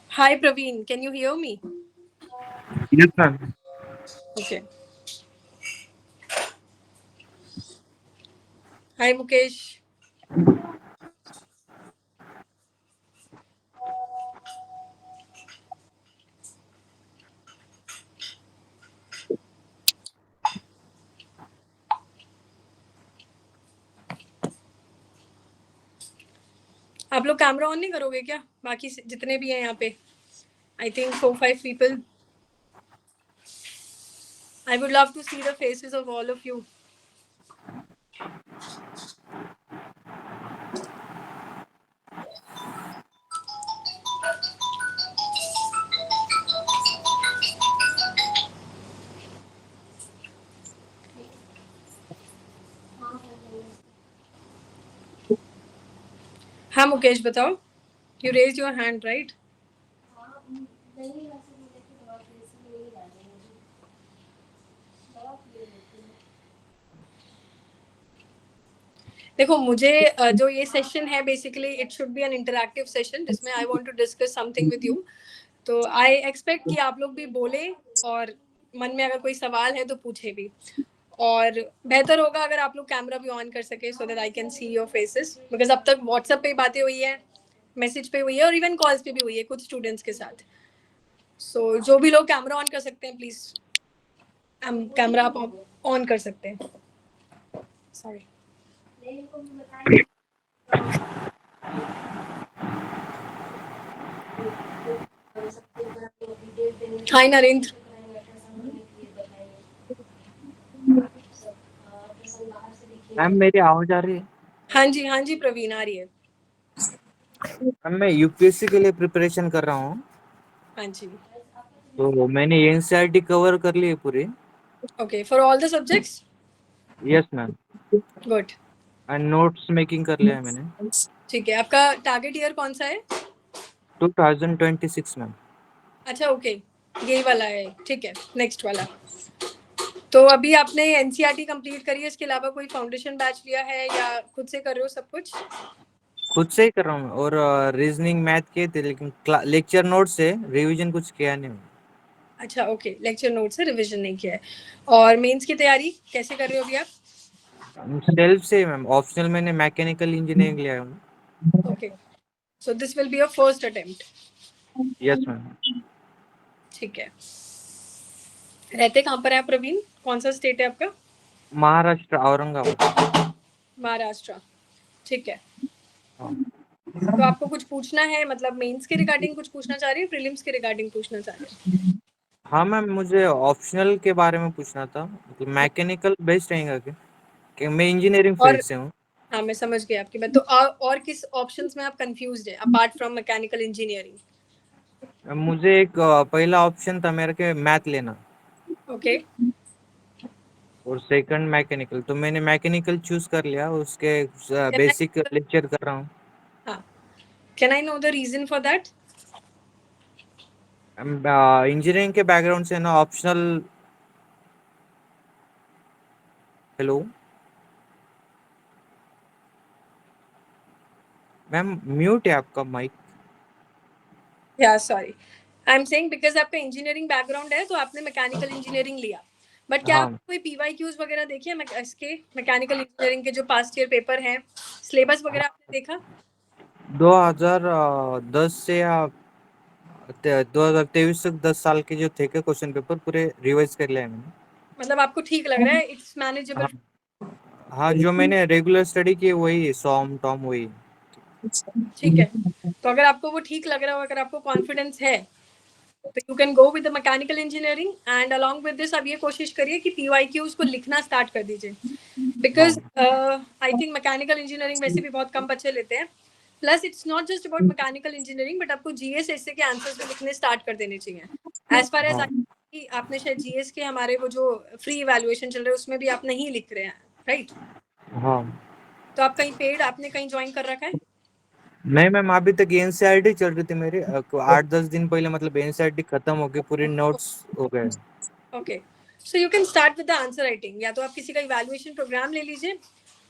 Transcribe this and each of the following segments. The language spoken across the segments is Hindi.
Hi Praveen, can you hear me? Yes, ma'am. Okay. Hi Mukesh. आप लोग कैमरा ऑन नहीं करोगे क्या? बाकी जितने भी हैं यहाँ पे, I think 4-5 people. I would love to see the faces of all of you. हाँ मुकेश बताओ. You raised your hand, right? देखो मुझे जो ये सेशन है basically it should be an interactive session जिसमें I want to discuss something with you. तो आई एक्सपेक्ट कि आप लोग भी बोले और मन में अगर कोई सवाल है तो पूछे भी. और बेहतर होगा अगर आप लोग कैमरा भी ऑन कर सके so that I can see your faces because अब तक व्हाट्सएप पे बातें हुई है, मैसेज पे हुई है और इवन कॉल्स पे भी हुई है कुछ स्टूडेंट्स के साथ. सो जो भी लोग कैमरा ऑन कर सकते हैं प्लीज हम कैमरा आप ऑन कर सकते हैं. सॉरी. हाय नरेंद्र. मैम मेरी आवाज आ रही है? हाँ जी प्रवीण आ रही है. मैम मैं यूपीएससी के लिए प्रिपरेशन कर रहा हूँ। हाँ जी. तो मैंने एनसीईआरटी कवर कर ली है पूरी। Okay for all the subjects. Yes ma'am. Good. And notes making कर लिया है मैंने। ठीक है. आपका टारगेट ईयर कौन सा है? 2026 मैम। अच्छा ओके. यही वाला है. ठीक है. नेक्स्ट वाला. तो अभी आपने एनसीईआरटी कंप्लीट करी है, इसके अलावा कोई फाउंडेशन बैच लिया है या खुद से कर रहे हो सब कुछ? खुद से ही कर रहा हूँ और रीजनिंग मैथ किए थे लेकिन लेक्चर नोट से रिवीजन कुछ किया नहीं। अच्छा ओके. लेक्चर नोट से रिवीजन नहीं किया है. और मेंस की तैयारी कैसे कर रहे हो अभी आप? सेल्फ से मैम, ऑप्शनल मैंने मैकेनिकल इंजीनियरिंग लिया है। Okay. So this will be your first attempt. Yes ma'am. ठीक है. रहते कहाँ पर है आप प्रवीण? कौन सा स्टेट है आपका? महाराष्ट्र, औरंगाबाद। महाराष्ट्र. ठीक है. हाँ। तो आपको कुछ पूछना है, मतलब मेंस के रिगार्डिंग कुछ पूछना चाह रही है, प्रीलिम्स के रिगार्डिंग पूछना चाह रहे हैं? हाँ मैम, मुझे ऑप्शनल के बारे में पूछना था। मतलब मैकेनिकल बेस्ट रहेगा क्या? कि मैं इंजीनियरिंग और फील्ड से हूँ। हाँ मैं समझ गई आपकी बात. तो और किस ऑप्शंस में आप कंफ्यूज है अपार्ट फ्रॉम मैकेनिकल इंजीनियरिंग? मुझे एक पहला ऑप्शन था मेरे के मैथ लेना ओके. और सेकंड मैकेनिकल, तो मैंने मैकेनिकल चूज कर लिया। उसके बेसिक लेक्चर कर रहा हूँ। हाँ. Can I know the reason for that? Engineering के बैकग्राउंड से ना ऑप्शनल। हेलो मैम, म्यूट है आपका माइक। या sorry. I am saying because आपका इंजीनियरिंग बैकग्राउंड है तो आपने मैकेनिकल इंजीनियरिंग लिया. बट क्या हाँ, आपने कोई पीवाईक्यूज वगैरह देखे हैं इसके मैकेनिकल इंजीनियरिंग के जो पास्ट ईयर पेपर हैं, सिलेबस वगैरह आपने देखा? 2010 से या 2023 तक 10 साल के जो थे के क्वेश्चन पेपर पूरे रिवाइज कर लिया है मैंने। मतलब आपको ठीक लग रहा है, इट्स मैनेजेबल? हाँ। हाँ, जो मैंने रेगुलर स्टडी की वही सॉम टॉम वही। ठीक है. तो अगर आपको वो ठीक लग रहा हो, अगर आपको कॉन्फिडेंस है तो you can go with the mechanical engineering and along with this अब ये कोशिश करिए कि पीवाईक्यूज को लिखना स्टार्ट कर दीजिए. हाँ। Because I think mechanical engineering वैसे भी बहुत कम बच्चे लेते हैं. Plus it's not just about mechanical engineering but आपको जीएस ऐसे के आंसर्स भी लिखने स्टार्ट कर देने चाहिए. एज फार एज हाँ। आपने शायद जीएस के हमारे वो जो फ्री इवैल्यूएशन चल रहे हैं उसमें भी आप नहीं लिख रहे हैं, राइट? हाँ। तो आप कहीं पेड आपने कहीं ज्वाइन कर रखा है? नहीं मैम, अभी तक एनसीईआरटी चल रही थी मेरी। 8-10 दिन पहले मतलब एनसीईआरटी खत्म हो गई, पूरी नोट्स हो गए। Okay. So you can start with the answer writing. या तो आप किसी का इवैल्यूएशन प्रोग्राम ले लीजिए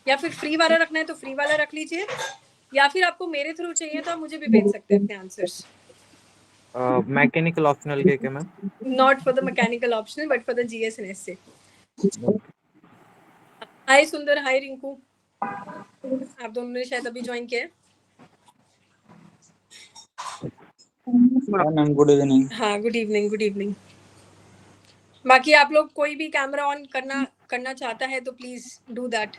या फिर फ्री वाला रखना है तो फ्री वाला रख लीजिए, या फिर आपको मेरे थ्रू चाहिए तो आप मुझे भी भेज सकते हैं अपने आंसर्स. मैकेनिकल ऑप्शनल के क्या ma'am? Not for the mechanical optional, but for the GS and essay. हाय सुंदर, हाय रिंकू, आप दोनों ने शायद अभी ज्वाइन किया है। Ma'am good evening. हाँ, गुड इवनिंग, गुड इवनिंग। बाकी आप लोग कोई भी कैमरा ऑन करना चाहता है तो please do that.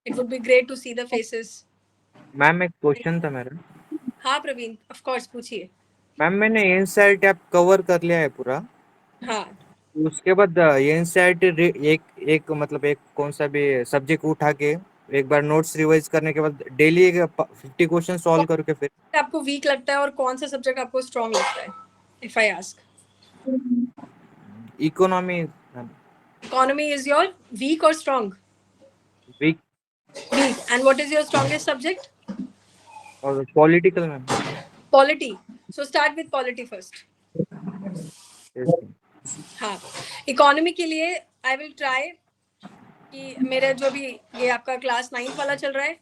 It would be great to see the faces. Ma'am एक क्वेश्चन था मेरा। हाँ प्रवीण, ऑफ कोर्स पूछिए। मैम मैंने एनसीईआरटी ऐप कवर कर लिया है पूरा, हाँ, उसके बाद एनसीईआरटी एक मतलब एक कौन सा भी सब्जेक्ट उठा के एक बार नोट्स रिवाइज करने के बाद डेली 50 क्वेश्चन सॉल्व करके फिर आपको वीक लगता है और कौन सा सब्जेक्ट आपको स्ट्रॉन्ग लगता है? If I ask. Economy economy is your weak और strong? Weak weak. And what is your strongest subject? और political ma'am. Polity. So start with polity first. हाँ, इकोनॉमी के लिए आई विल ट्राई कि मेरा जो भी ये आपका क्लास 9th वाला चल रहा है,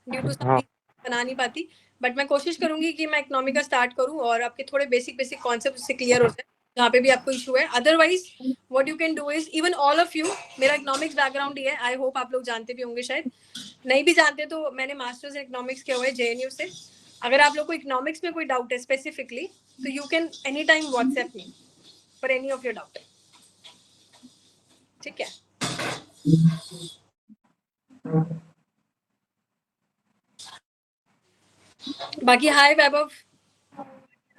ड्यू टू हाँ बना नहीं पाती, बट मैं कोशिश करूंगी कि मैं इकोनॉमी का स्टार्ट करूं और आपके थोड़े बेसिक कॉन्सेप्ट उससे क्लियर हो जाए जहाँ पे भी आपको इशू है। Otherwise what you can do is, even all of you, मेरा इकोनॉमिक्स बैकग्राउंड ही है, आई होप आप लोग जानते भी होंगे, शायद नहीं भी जानते तो मैंने मास्टर्स इन इकोनॉमिक्स किया हुआ है JNU से। अगर आप लोग को इकोनॉमिक्स में कोई डाउट है स्पेसिफिकली तो you can any time WhatsApp me for any of your doubt. ठीक है? बाकी हाय वैभव,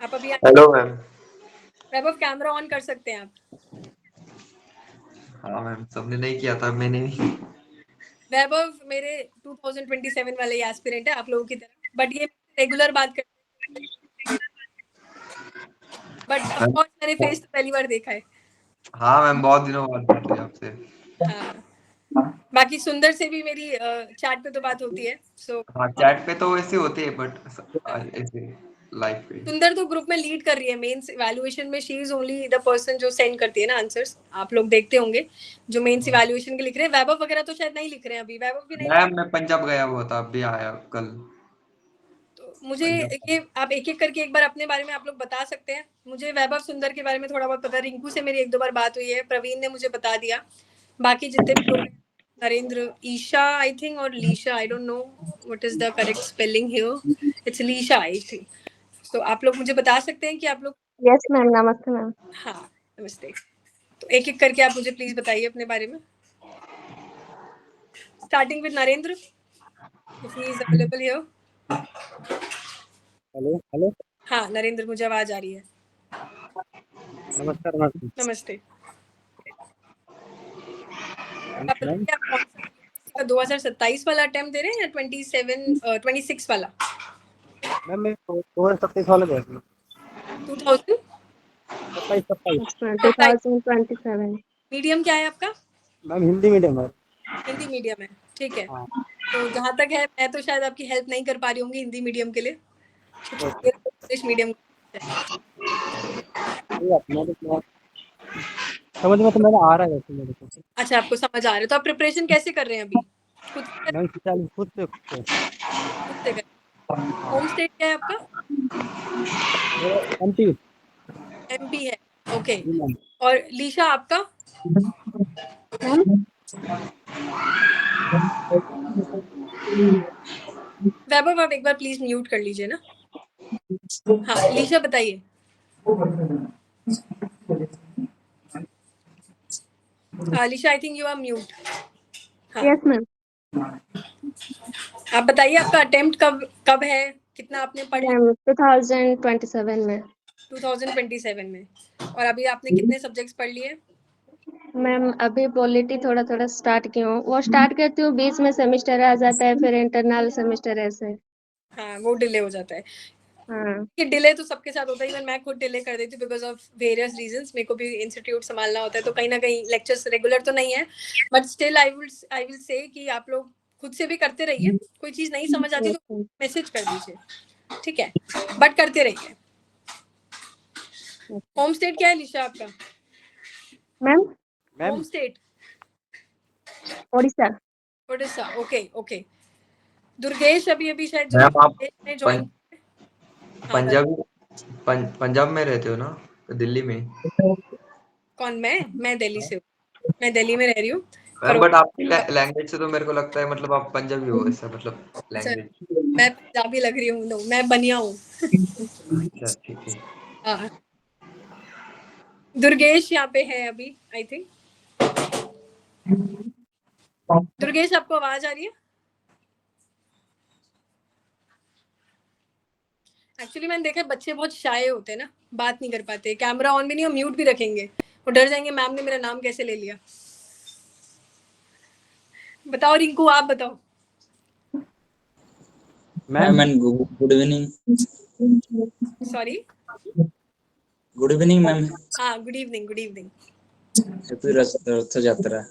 आप अभी hello ma'am. Vaibhav camera on कर सकते हैं आप। हाँ मैम, सबने नहीं किया था, मैंने भी। वैभव मेरे 2027 वाले एस्पिरेंट है आप लोगों की तरह, बट ये रेगुलर बात करते हैं, बट ऑफ कोर्स मैंने फेस तो पहली बार देखा है। हाँ मैम, बहुत दिनों बाद बात हुई आपसे। हाँ, बाकी सुंदर से भी मेरी चैट पे तो बात होती है। सो हाँ, चैट पे तो वैसे होती है, बट ऐसे लाइव पे। सुंदर तो ग्रुप में लीड कर रही है मेंस इवैल्यूएशन में। She is only the person जो सेंड करती है ना आंसर्स, आप लोग देखते होंगे जो मेंस इवैल्यूएशन के लिख रहे हैं। वैभव वगैरह तो शायद नहीं लिख रहे हैं अभी, वैभव भी नहीं लिख मैम मैं पंजाब गया हुआ था, अभी आया कल। तो मुझे पंजाब। ये आप एक एक करके एक बार अपने बारे में आप लोग बता सकते हैं। मुझे वैभव सुंदर के बारे में थोड़ा बहुत पता है, रिंकू से मेरी 1-2 बार बात हुई है, प्रवीण ने मुझे बता दिया, बाकी जितने भी लोग हैं, नरेंद्र, ईशा आई थिंक, और Lisha, I don't know what is the correct spelling here, it's Lisha I think. तो आप लोग मुझे बता सकते हैं कि आप लोग। यस मैम, नमस्ते मैम। हाँ नमस्ते। तो एक एक करके आप मुझे प्लीज बताइए अपने बारे में, starting with Narendra if he is available here. Hello hello. हाँ नरेंद्र, मुझे आवाज आ रही है। नमस्कार मैम। नमस्ते। आप मैम बताइए आप कौन सा 2027 वाला अटेम्प्ट दे रहे हैं या 26 वाला? मैम मैं 27 वाला गया था। 2027। 27 2027। मीडियम क्या है आपका? मैम हिंदी मीडियम है। हिंदी मीडियम है, ठीक है। हाँ तो जहाँ तक है मैं तो शायद आपकी हेल्प नहीं कर पा रही होंगी हिंदी मीडियम के लिए, ओके। English medium. मैं तो समझ में तो मेरा आ रहा है वैसे मेरे को। अच्छा, आपको समझ आ रहा है, तो आप प्रिपरेशन कैसे कर रहे हैं अभी? खुद से मैम खुद से खुद से कर। होम स्टेट क्या है आपका? एमपी। MP है, ओके। जी मैम। और लीशा आपका? वैभव आप एक बार प्लीज म्यूट कर लीजिए ना। हाँ लीशा बताइए। Lisha I think you are mute. हाँ यस मैम। आप बताइए आपका अटेम्प्ट कब कब है, कितना आपने पढ़ लिया? 2027 में। 2027 में। और अभी आपने कितने सब्जेक्ट्स पढ़ लिए? मैम अभी पॉलिटी थोड़ा थोड़ा स्टार्ट की हूँ, वो स्टार्ट करती हूँ, बीच में सेमेस्टर आ जाता है, फिर इंटरनल सेमेस्टर ऐसे। हाँ वो डिले हो जाता है। हाँ ये डिले तो सबके साथ होता है, इवन मैं खुद डिले कर देती हूँ बिकॉज ऑफ वेरियस रीजंस। मेरे को भी इंस्टीट्यूट संभालना होता है तो कहीं ना कहीं लेक्चर्स रेगुलर तो नहीं है, but still I will say कि आप लोग खुद से भी करते रहिए। कोई चीज नहीं समझ आती तो मैसेज कर दीजिए, ठीक है, बट करते रहिए। होम स्टेट क्या है लीशा आपका? Ma'am home state Odisha. Odisha, okay okay. Durgesh अभी अभी शायद मैम आप ज्वाइन। हाँ पंजाबी पंजाब में रहते हो ना, दिल्ली में? कौन? मैं दिल्ली से हूँ, मैं दिल्ली में रह रही हूँ। बट आपकी लैंग्वेज से तो मेरे को लगता है मतलब आप पंजाबी हो, ऐसा मतलब लैंग्वेज। मैं पंजाबी लग रही हूँ? नो, मैं बनिया हूँ। अच्छा, ठीक है। हाँ, दुर्गेश यहाँ पे है अभी, आई थिंक। दुर्गेश, आपको आवाज आ रही है? एक्चुअली मैंने देखा बच्चे बहुत शाय होते हैं ना, बात नहीं कर पाते, कैमरा ऑन भी नहीं और म्यूट भी रखेंगे, वो डर जाएंगे मैम ने मेरा नाम कैसे ले लिया। बताओ रिंकू, आप बताओ। Ma'am good evening. Sorry, good evening ma'am. हाँ, good evening, good evening. Happy Rath Yatra.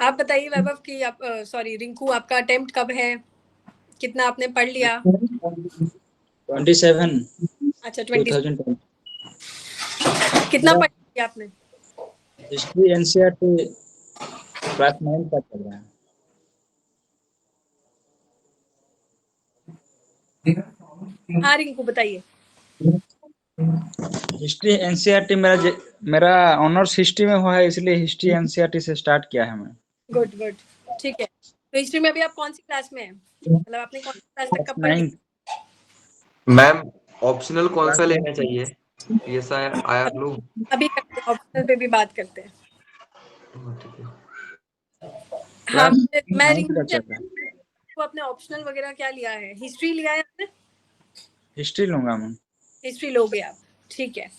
आप बताइए वैभव की, आप सॉरी रिंकू, आपका अटेम्प्ट कब है, कितना आपने पढ़ लिया? 27 अच्छा, 20। 2020। कितना पढ़ लिया आपने? हिस्ट्री एनसीईआरटी क्लास 9 का चल रहा है। हाँ रिंकू बताइए। हिस्ट्री एनसीईआरटी मेरा ऑनर्स हिस्ट्री में हुआ है, इसलिए हिस्ट्री एनसीईआरटी से स्टार्ट किया है मैं। गुड गुड, ठीक है। तो हिस्ट्री में अभी आप कौन सी क्लास में हैं, मतलब आपने कौन सी क्लास तक कब पढ़ ली? 9। मैम ऑप्शनल कौन सा लेना चाहिए, ये सा आया लोग? अभी करते हैं, ऑप्शनल पे भी बात करते हैं। ठीक है। हाँ, क्लास मैं 9 रिंकू का से चल रहा है। तो आपने ऑप्शनल वगैरह क्या लिया है? हिस्ट्री लिया है आपने? हिस्ट्री लूंगा मैं। हिस्ट्री लोगे आप, ठीक है।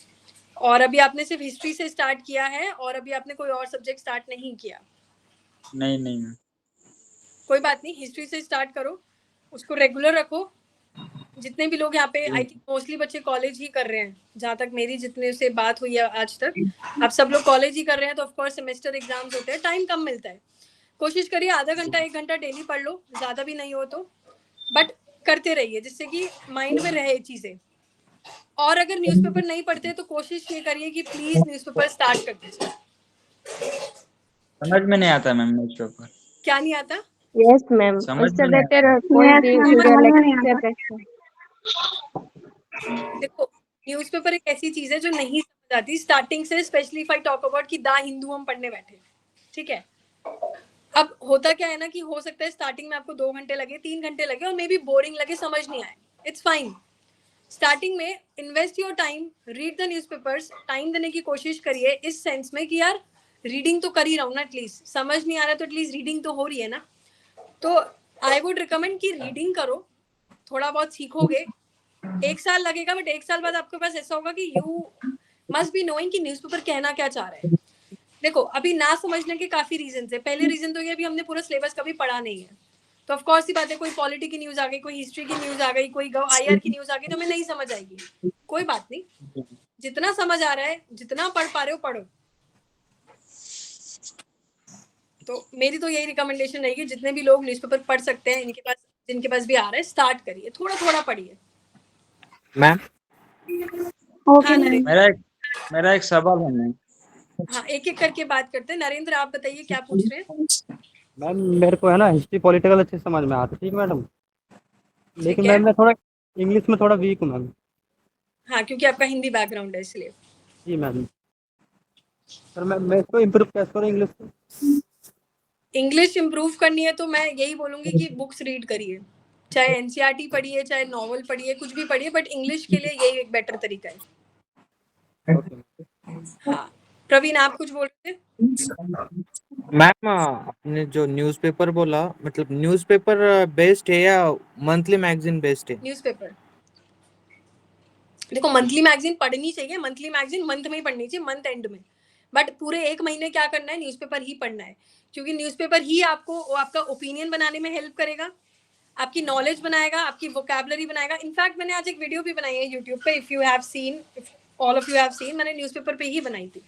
और अभी आपने सिर्फ हिस्ट्री से स्टार्ट किया है और अभी आपने कोई और सब्जेक्ट स्टार्ट नहीं किया? नहीं मैम। कोई बात नहीं, हिस्ट्री से स्टार्ट करो, उसको रेगुलर रखो। जितने भी लोग यहाँ पे, आई थिंक मोस्टली बच्चे कॉलेज ही कर रहे हैं, जहाँ तक मेरी जितने से बात हुई है आज तक, आप सब लोग कॉलेज ही कर रहे हैं, तो ऑफकोर्स सेमेस्टर एग्जाम्स होते हैं, टाइम कम मिलता है। कोशिश करिए आधा घंटा 1 घंटा डेली पढ़ लो, ज्यादा भी नहीं हो तो, बट करते रहिए जिससे कि माइंड में रहे चीजें। और अगर न्यूज़पेपर नहीं पढ़ते तो कोशिश ये करिए कि प्लीज न्यूज़पेपर स्टार्ट कर दीजिए। समझ में नहीं आता मैम न्यूज़पेपर। क्या नहीं आता? यस मैम, समझ उससे में नहीं बेटर आता। कोई भी वीडियो लेक्चर देखो। देखो, न्यूज़पेपर एक ऐसी चीज है जो नहीं समझ आती स्टार्टिंग से, specially if I talk about कि द हिंदू हम पढ़ने बैठे, ठीक है। अब होता क्या है ना कि हो सकता है स्टार्टिंग में आपको 2 घंटे लगे, 3 घंटे लगे और मे बी बोरिंग लगे, समझ नहीं आए, इट्स फाइन। स्टार्टिंग में invest your time, read the newspapers, time देने की कोशिश करिए इस सेंस में कि यार रीडिंग तो कर ही रहा हूँ ना, एटलीस्ट समझ नहीं आ रहा तो एटलीस्ट रीडिंग तो हो रही है ना। तो आई वुड रिकमेंड कि रीडिंग करो, थोड़ा बहुत सीखोगे, 1 साल लगेगा, बट 1 साल बाद आपके पास ऐसा होगा कि यू मस्ट बी नोइंग कि न्यूज़पेपर कहना क्या चाह रहा है। देखो, अभी ना समझने के काफी रीजन है। पहले रीजन तो ये अभी हमने पूरा सिलेबस कभी पढ़ा नहीं है, तो ऑफ कोर्स ही बात है, कोई पॉलिटी की न्यूज आ गई, कोई हिस्ट्री की न्यूज आ गई, कोई आईआर की न्यूज आ गई, तो हमें नहीं समझ आएगी। कोई बात नहीं, जितना समझ आ रहा है, जितना पढ़ पा रहे हो पढ़ो। तो मेरी तो यही रिकमेंडेशन रहेगी, जितने भी लोग न्यूज़पेपर पढ़ सकते हैं, इनके पास, जिनके पास भी आ रहा है, स्टार्ट करिए, थोड़ा थोड़ा पढ़िए। मैम हाँ नरेंद्र, मेरा एक सवाल है मैम। हाँ एक एक करके बात करते हैं। नरेंद्र आप बताइए क्या पूछ रहे हैं? मैम मेरे को है ना हिस्ट्री पॉलिटिकल अच्छे से समझ में आता है, ठीक मैडम, लेकिन ठीक है। मैम मैं थोड़ा इंग्लिश में थोड़ा वीक हूँ मैम। हाँ, क्योंकि आपका हिंदी बैकग्राउंड है इसलिए। जी मैम, सर मैं इसको इम्प्रूव कैसे करूँ इंग्लिश को? इंग्लिश इंप्रूव करनी है तो मैं यही बोलूंगी कि बुक्स रीड करिए, चाहे एनसीईआरटी पढ़िए, चाहे नॉवल पढ़िए, कुछ भी पढ़िए, बट इंग्लिश के लिए यही एक बेटर तरीका है। ओके। हाँ, प्रवीण आप कुछ बोल रहे थे? मैम आपने जो न्यूज़पेपर बोला, मतलब न्यूज़पेपर बेस्ड है या मंथली मैगजीन बेस्ड है? न्यूज़पेपर, देखो मंथली मैगजीन पढ़नी चाहिए, मंथली मैगजीन मंथ में ही पढ़नी चाहिए, मंथ एंड में, बट पूरे 1 महीने क्या करना है, न्यूज़पेपर ही पढ़ना है, क्योंकि न्यूज़पेपर ही आपको आपका ओपिनियन बनाने में हेल्प करेगा, आपकी नॉलेज बनाएगा, आपकी वोकैबुलरी बनाएगा। इनफैक्ट मैंने आज एक वीडियो भी बनाई है यूट्यूब पे, if you have seen, if all of you have seen, मैंने न्यूज़पेपर पे ही बनाई थी,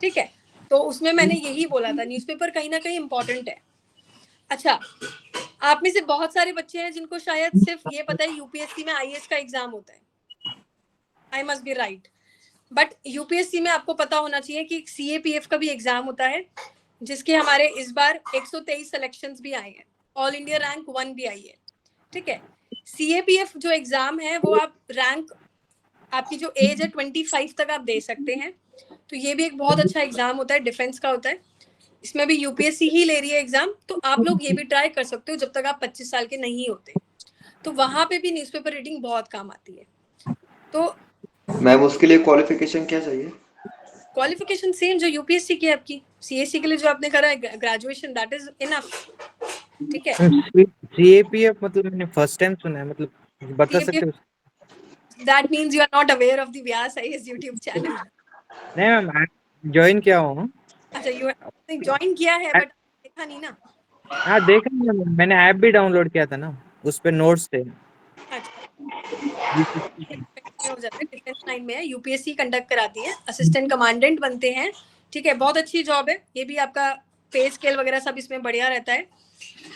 ठीक है। तो उसमें मैंने यही बोला था, न्यूज़पेपर कहीं ना कहीं इंपॉर्टेंट है। अच्छा, आप में से बहुत सारे बच्चे हैं जिनको शायद सिर्फ ये पता है यूपीएससी में आईएएस का एग्जाम होता है, I must be right, but UPSC में आपको पता होना चाहिए कि सीएपीएफ का भी एग्जाम होता है, जिसके हमारे इस बार 123 सिलेक्शंस भी आए हैं, ऑल इंडिया रैंक 1 भी आई है, ठीक है। सीएपीएफ जो एग्जाम है वो आप रैंक आपकी जो एज है 25 तक आप दे सकते हैं। तो ये भी एक बहुत अच्छा एग्जाम होता है, डिफेंस का होता है। इसमें भी यूपीएससी ही ले रही है एग्जाम, तो आप लोग ये भी ट्राई कर सकते हो जब तक आप 25 साल के नहीं होते। तो वहां पे भी न्यूज़पेपर रीडिंग बहुत काम आती है। तो मैम उसके लिए क्वालिफिकेशन क्या चाहिए? क्वालिफिकेशन सेम जो यूपीएससी की है आपकी, सीएससी के लिए जो आपने करा है ग्रेजुएशन, दैट इज इनफ। ठीक है। सीएपीएफ मतलब मैंने फर्स्ट टाइम सुना है, मतलब बता सकते हो? That means you are not aware of the Vyas IAS YouTube channel. नहीं मैम, ज्वाइन किया हूँ। अच्छा, यू ज्वाइन किया है बट देखा नहीं ना। हाँ देखा मैंने ऐप भी डाउनलोड किया था ना, उस पे नोट्स थे। अच्छा, हो जाता है, डिफेंस लाइन में है, यूपीएससी कंडक्ट कराती है, असिस्टेंट कमांडेंट बनते हैं। ठीक है, बहुत अच्छी जॉब है ये भी, आपका पे स्केल वगैरह सब इसमें बढ़िया रहता है।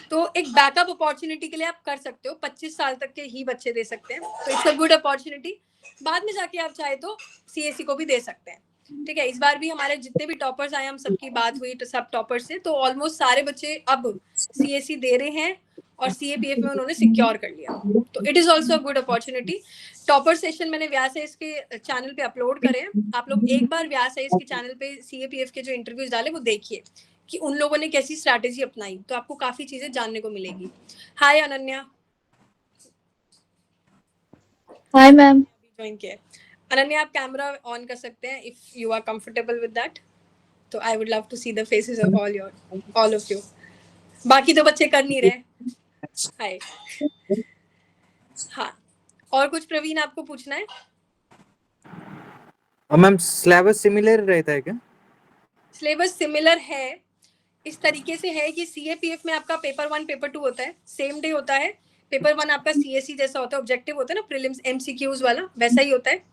तो एक बैकअप अपॉर्चुनिटी के लिए आप कर सकते हो, 25 साल तक के ही बच्चे दे सकते हैं, तो इट्स अ गुड अपॉर्चुनिटी। बाद में जाके आप चाहे तो सीएससी को भी दे सकते हैं। ठीक है, इस बार भी हमारे जितने भी टॉपर्स आए, हम सबकी बात हुई तो सब टॉपर्स से, तो ऑलमोस्ट सारे बच्चे अब सीएससी दे रहे हैं और सीएपीएफ में उन्होंने सिक्योर कर लिया। तो it is also a good opportunity. Topper session मैंने व्यास आईएएस के चैनल पे अपलोड करे हैं, आप लोग एक बार व्यास आईएएस के चैनल पे सीएपीएफ के जो इंटरव्यूज डाले वो देखिए कि उन लोगों ने कैसी स्ट्रैटेजी अपनाई, तो आपको काफी चीजें जानने को मिलेगी। Hi Ananya. Hi ma'am. Join किया। अनन्या, आप कैमरा ऑन कर सकते हैं if you are comfortable with that. तो I would love to see the faces of all of you. बाकी तो बच्चे कर नहीं रहे। हाय। हाँ, और कुछ प्रवीण आपको पूछना है? मैम सिलेबस सिमिलर रहता है क्या? सिलेबस सिमिलर है, इस तरीके से है कि सीएपीएफ में आपका पेपर 1 पेपर 2 होता है, सेम डे होता है। पेपर 1 आपका सीएससी जैसा होता है, ऑब्जेक्टिव होता है ना, प्रीलिम्स एमसीक्यूज वाला, वैसा ही होता है।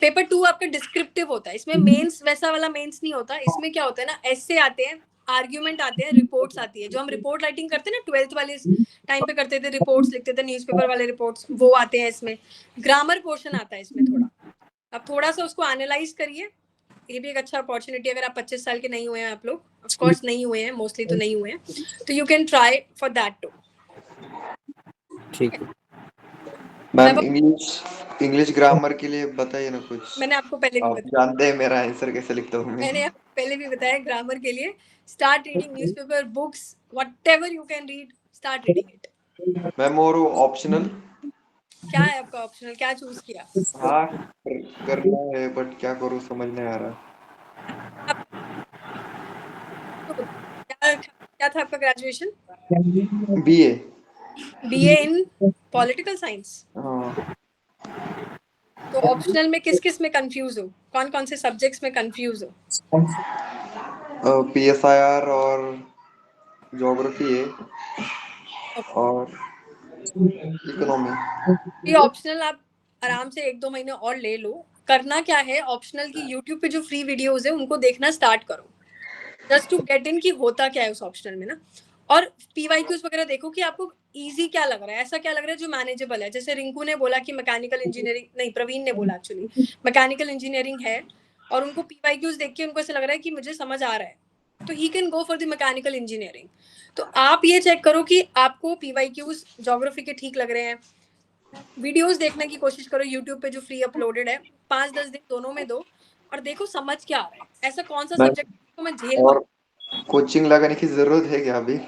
पेपर 2 आपका डिस्क्रिप्टिव होता है, इसमें मेंस वैसा वाला मेंस नहीं होता। इसमें क्या होता है ना, एस्से आते हैं, आर्ग्यूमेंट आते हैं, रिपोर्ट्स आती है। जो हम रिपोर्ट राइटिंग करते हैं ना 12th वाले टाइम पे करते थे, रिपोर्ट्स लिखते थे, न्यूज़पेपर वाले रिपोर्ट्स, वो आते हैं इसमें। ग्रामर पोर्शन आता है इसमें थोड़ा, अब थोड़ा सा उसको एनालाइज करिए। ये भी एक अच्छा अपॉर्चुनिटी, अगर आप 25 साल के नहीं हुए हैं, आप लोग ऑफ कोर्स नहीं हुए हैं, मोस्टली तो नहीं हुए हैं, तो you can try for that too. ठीक है मैम इंग्लिश ग्रामर के लिए बताइए ना कुछ। मैंने आपको पहले भी आप बताया, जानते हैं मेरा आंसर कैसे लिखता हूँ मैं। मैंने आपको पहले भी बताया, ग्रामर के लिए start reading newspaper, books, whatever you can read, start reading it. Ma'am और ऑप्शनल क्या है आपका ऑप्शनल, क्या चूज किया? हाँ करना है बट क्या करूँ समझ नहीं आ रहा। क्या था आपका ग्रेजुएशन? बीए। बीए इन पॉलिटिकल साइंस। हाँ तो ऑप्शनल में किस किस में कंफ्यूज हो, कौन कौन से सब्जेक्ट्स में कंफ्यूज हो? पीएसआईआर और ज्योग्राफी है और इकोनॉमी। ये ऑप्शनल आप आराम से 1-2 महीने और ले लो। करना क्या है, ऑप्शनल की यूट्यूब पे जो फ्री वीडियोस है उनको देखना स्टार्ट करो, जस्ट टू गेट इन कि होता क्या है उस ऑप्शनल में ना। और पीवाईक्यूज वगैरह देखो कि आपको इजी क्या लग रहा है, ऐसा क्या लग रहा है जो मैनेजेबल है। जैसे रिंकू ने बोला कि मैकेनिकल इंजीनियरिंग, नहीं प्रवीण ने बोला एक्चुअली मैकेनिकल इंजीनियरिंग है, और उनको पीवाईक्यूज देख के उनको ऐसा लग रहा है कि मुझे समझ आ रहा है, तो he can go for the mechanical engineering. तो आप ये चेक करो कि आपको पीवाईक्यूज ज्योग्राफी के ठीक लग रहे हैं। वीडियोस देखने की कोशिश करो यूट्यूब पे जो फ्री अपलोडेड है, 5-10 दिन दोनों में दो और देखो समझ क्या आ रहा है, ऐसा कौन सा सब्जेक्ट को मैं झेल और कोचिंग लगाने की जरूरत है क्या अभी?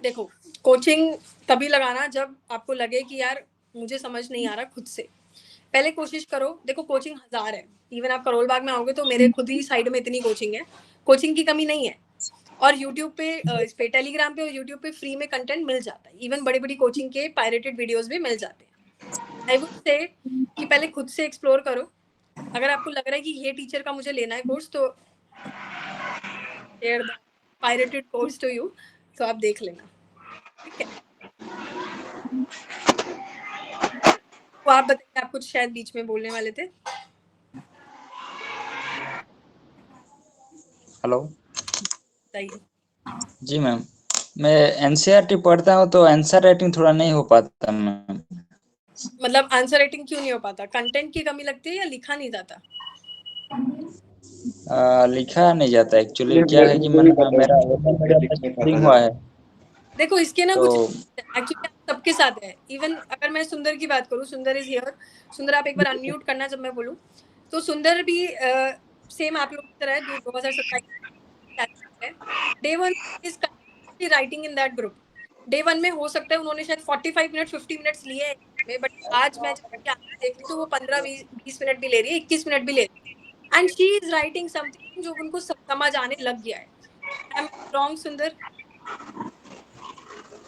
देखो, कोचिंग तभी लगाना जब आपको लगे कि यार मुझे समझ नहीं आ रहा खुद से। पहले कोशिश करो, देखो कोचिंग 1000 है, इवन आप करोल बाग में आओगे तो मेरे खुद ही साइड में इतनी कोचिंग है, कोचिंग की कमी नहीं है। और यूट्यूब पे, इस पे टेलीग्राम पे और यूट्यूब पे फ्री में कंटेंट मिल जाता है, इवन बड़ी बड़ी कोचिंग के पायरेटेड वीडियोस भी मिल जाते हैं। आई वुड से कि पहले खुद से एक्सप्लोर करो। अगर आपको लग रहा है कि ये टीचर का मुझे लेना है कोर्स, तो share the pirated course to you, तो आप देख लेना। ठीक है, तो आप बताइए, आप कुछ शायद बीच में बोलने वाले थे। हेलो बताइए। जी मैम, मैं एनसीईआरटी पढ़ता हूँ तो आंसर राइटिंग थोड़ा नहीं हो पाता मैम। मतलब आंसर राइटिंग क्यों नहीं हो पाता, कंटेंट की कमी लगती है या लिखा नहीं जाता? लिखा नहीं जाता एक्चुअली। क्या है कि मेरा सोशल मीडिया पे स्क्रोलिंग हुआ है, देखो इसके ना तो कुछ एक्चुअली सबके साथ है। इवन अगर मैं सुंदर की बात करूँ, सुंदर इज हियर। सुंदर आप एक बार अनम्यूट करना जब मैं बोलूँ। तो सुंदर भी सेम आप लोग की तरह है, 2027 है। Day 1 is writing in that group. Day 1 में हो सकता है उन्होंने शायद 45 मिनट 50 मिनट्स लिए हैं में, बट आज मैं जब देख रही तो वो 15-20 मिनट भी ले रही है, 21 मिनट भी ले रही है, and she is writing something जो उनको समझ आने लग गया है। I am wrong Sundar?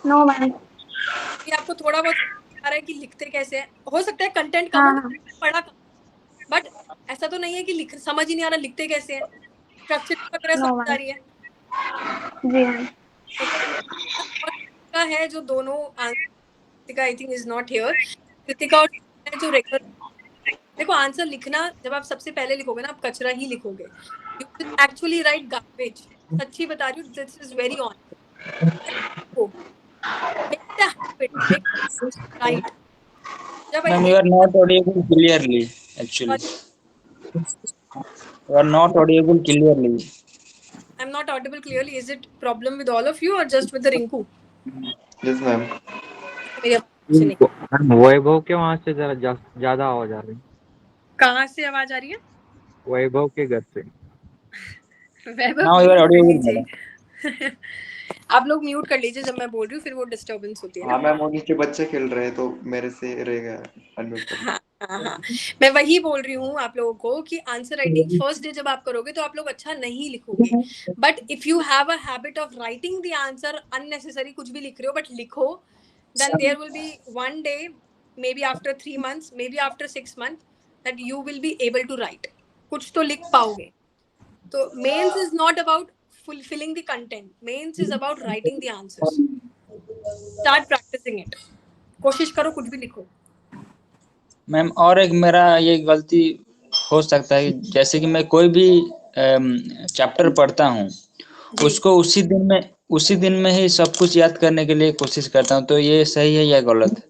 No ma'am. कि आपको थोड़ा बहुत आ रहा है कि लिखते कैसे हैं, हो सकता है कंटेंट कम हाँ हो, हाँ पढ़ा कम, बट ऐसा तो नहीं है कि लिख समझ ही नहीं आ रहा लिखते कैसे हैं, स्ट्रक्चर वगैरह नो समझ आ मैम। रही है। जी मैम। का है जो दोनों Kritika I think is not here. Kritika और जो रेगुलर देखो आंसर लिखना, जब आप सबसे पहले लिखोगे ना आप कचरा ही लिखोगे, you will actually write garbage. सच्ची बता रही हूँ, this is very on. Right जब ma'am you are not audible clearly actually, you are not audible clearly. I am not audible clearly, is it problem with all of you और just with the Rinku? Yes ma'am. मेरी आवाज नहीं, वैभव के वहां से जरा ज्यादा आवाज आ रही है। कहाँ से आवाज आ रही है? वैभव के घर से। वैभव नाउ यू आर प्लीज बोल ऑडिबल लीजिए। मैडम। आप लोग म्यूट कर लीजिए जब मैं बोल रही हूँ, फिर वो डिस्टर्बेंस होती है ना। हाँ मैम, वो नीचे बच्चे खेल रहे हैं तो मेरे से रह गया अनम्यूट कर। हाँ हाँ हाँ, मैं वही बोल रही हूँ आप लोगों को कि आंसर राइटिंग फर्स्ट डे जब आप करोगे तो आप लोग अच्छा नहीं लिखोगे, but if you have a habit of writing the answer, unnecessary कुछ भी लिख रहे हो बट लिखो, then there will be one day, maybe after 3 months, maybe after 6 months, that you will be able to write, कुछ तो लिख पाओगे। तो mains is not about fulfilling the content, mains is about writing the answers. start practicing it, कोशिश करो कुछ भी लिखो। मैम और एक मेरा ये गलती हो सकता है, जैसे कि मैं कोई भी चैप्टर पढ़ता हूँ उसको उसी दिन में ही सब कुछ याद करने के लिए कोशिश करता हूँ, तो ये सही है या गलत?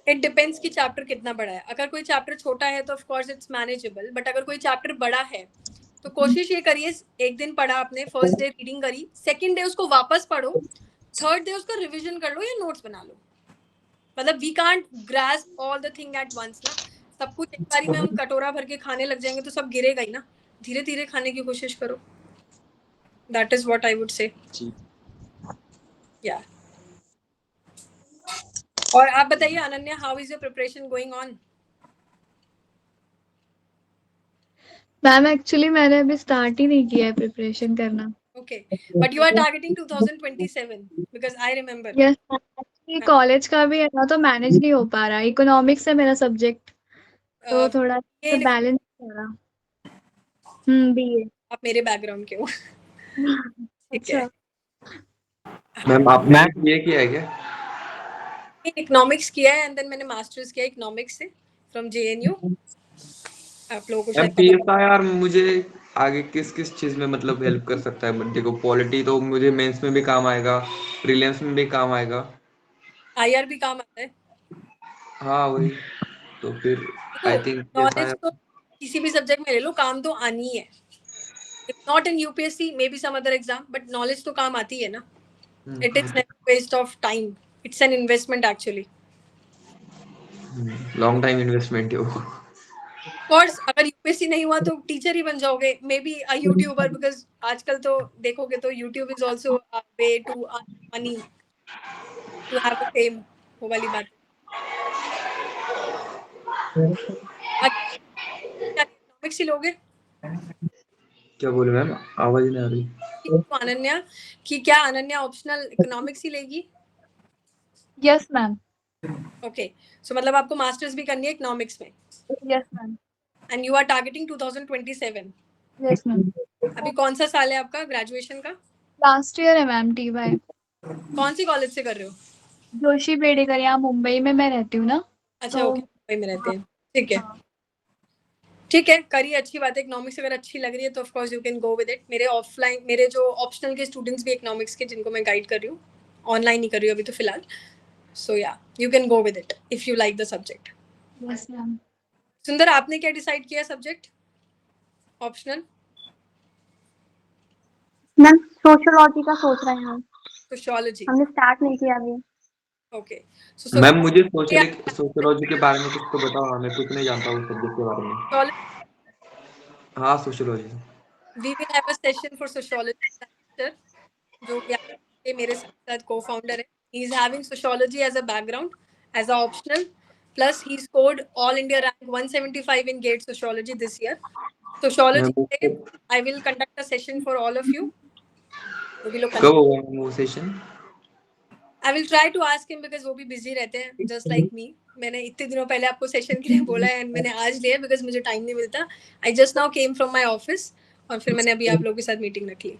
इट डिपेंड्स कि चैप्टर कितना बड़ा है। अगर कोई चैप्टर छोटा है तो of course it's manageable, but अगर कोई चैप्टर बड़ा है तो कोशिश ये करिए, एक दिन पढ़ा आपने, फर्स्ट डे रीडिंग करी, सेकंड डे उसको वापस पढ़ो, थर्ड डे उसका रिवीजन कर लो या नोट्स बना लो। मतलब we can't grasp all the thing at once ना, सब कुछ एक बारी में हम कटोरा भर के खाने लग जाएंगे तो सब गिरेगा ही ना, धीरे धीरे खाने की कोशिश करो। That is what I would say. या और आप बताइए Ananya, how is your preparation going on? Ma'am actually मैंने अभी स्टार्ट ही नहीं किया है प्रिपरेशन करना। Okay, but you are targeting 2027 because I remember. Yes actually college का भी है ना, तो मैनेज नहीं हो पा रहा। इकोनॉमिक्स है मेरा सब्जेक्ट, तो थोड़ा ये बैलेंस हो रहा। बीए। आप मेरे बैकग्राउंड के हो। ठीक है। अच्छा मैम आपने ये किया है क्या? इकोनॉमिक्स किया है एंड देन मैंने मास्टर्स किया इकोनॉमिक्स से फ्रॉम जेएनयू। आप लोगों को मैम शायद पता पीएसआईआर मुझे आगे किस किस चीज में मतलब हेल्प कर सकता है? देखो पॉलिटी तो मुझे मेंस में भी काम आएगा, प्रीलिम्स में भी काम आएगा। आईआर भी काम आता है। हाँ वही, तो फिर आई थिंक नॉलेज तो किसी भी सब्जेक्ट में ले लो, काम तो आनी है। If not in UPSC maybe some other exam, but knowledge तो काम आती है ना। It is never waste of time, it's an investment actually. Long time investment है वो। कोर्स अगर यूपीएससी नहीं हुआ तो टीचर ही बन जाओगे, maybe a YouTuber, because आजकल तो देखोगे तो YouTube is also a way to earn money, to have a fame, वो वाली बात। इकोनॉमिक्स ही लोगे? क्या बोले मैम, आवाज नहीं आ रही। तो अनन्या कि क्या अनन्या ऑप्शनल इकोनॉमिक्स ही लेगी? Yes ma'am. ओके, सो मतलब आपको मास्टर्स भी करनी है इकोनॉमिक्स में, yes ma'am. And you are targeting 2027। Yes ma'am. अभी कौन सा साल है आपका ग्रेजुएशन का? लास्ट ईयर है मैम, टीवाई। कौन सी कॉलेज से कर रहे हो? जोशी बेड़ेकर, यहाँ मुंबई में मैं रहती हूँ ना। अच्छा तो ओके, मुंबई में रहते हैं। ठीक है हाँ। ठीक है, करिए, अच्छी बात है। इकोनॉमिक्स अगर अच्छी लग रही है तो of course you can go with it. मेरे ऑफलाइन, मेरे जो ऑप्शनल के स्टूडेंट्स भी इकोनॉमिक्स के, जिनको मैं गाइड कर रही हूँ, ऑनलाइन ही कर रही हूँ अभी तो फिलहाल। सो या you can go with it if you like the subject. Yes ma'am. सुंदर, आपने क्या डिसाइड किया सब्जेक्ट ऑप्शनल? मैम सोशियोलॉजी का सोच रहे हैं हम, सोशियोलॉजी। हमने स्टार्ट नहीं किया अभी। ओके सो मैम मुझे सोशियोलॉजी के बारे में कुछ तो बताओ, मैं कुछ नहीं जानता उस सब्जेक्ट के बारे में। हाँ sociology. we will have a session for sociology sir, जो कि मेरे साथ co-founder है. He is having sociology as a background, as a optional. Plus he scored all India rank 175 in GATE sociology this year. Sociology ma'am I will conduct a session for all of you. जो भी लोग कब होगा मैम वो session? I will try to ask him because वो भी busy रहते हैं just like me. मैंने इतने दिनों पहले आपको सेशन के लिए बोला है and मैंने आज लिया because मुझे टाइम नहीं मिलता. I just now came from my office और फिर मैंने अभी आप लोगों के साथ मीटिंग रख ली.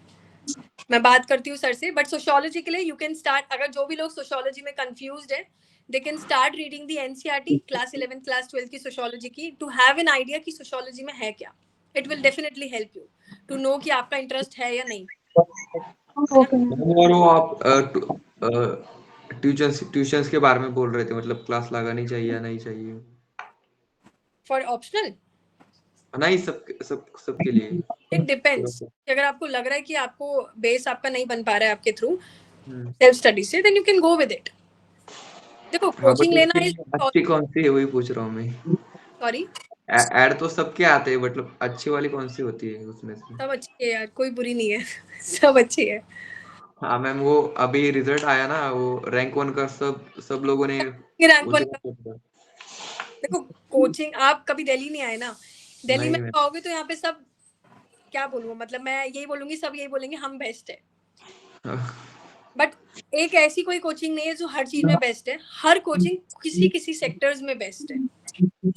मैं बात करती हूँ सर से. बट सोशियोलॉजी के लिए यू कैन स्टार्ट, अगर जो भी लोग सोशियोलॉजी में कंफ्यूज्ड है they can start reading the NCERT class 11 class 12 की सोशियोलॉजी की टू हैव एन आइडिया कि सोशियोलॉजी में है क्या. It will definitely help you to know कि आपका इंटरेस्ट है या नहीं. और वो आप ट्यूशंस के बारे में बोल रहे थे, मतलब क्लास लगानी चाहिए या नहीं चाहिए? फॉर ऑप्शनल नहीं, सबके लिए इट डिपेंड्स. अगर आपको लग रहा है कि आपको बेस आपका नहीं बन पा रहा है आपके थ्रू हम्म। सेल्फ स्टडी से, then you can go with it. देखो हाँ, कोचिंग बट लेना अच्छी कौन सी है वही पूछ रहा हूँ मैं. सॉरी ऐड तो सबके आते हैं, मतलब अच्छी वाली कौन सी होती है उसमें से? सब अच्छी है यार, कोई बुरी नहीं है. सब अच्छी है. हाँ मैम, वो अभी रिजल्ट आया ना, वो रैंक 1 का सब लोगों ने रैंक वन उसे देखो कोचिंग, आप कभी दिल्ली नहीं आए ना. दिल्ली में नहीं आओगे तो यहाँ पे सब, क्या बोलूँ, मतलब मैं यही बोलूंगी, सब यही बोलेंगे हम बेस्ट है. बट एक ऐसी कोई कोचिंग नहीं है जो हर चीज में बेस्ट है. हर कोचिंग किसी किसी सेक्टर्स में बेस्ट है.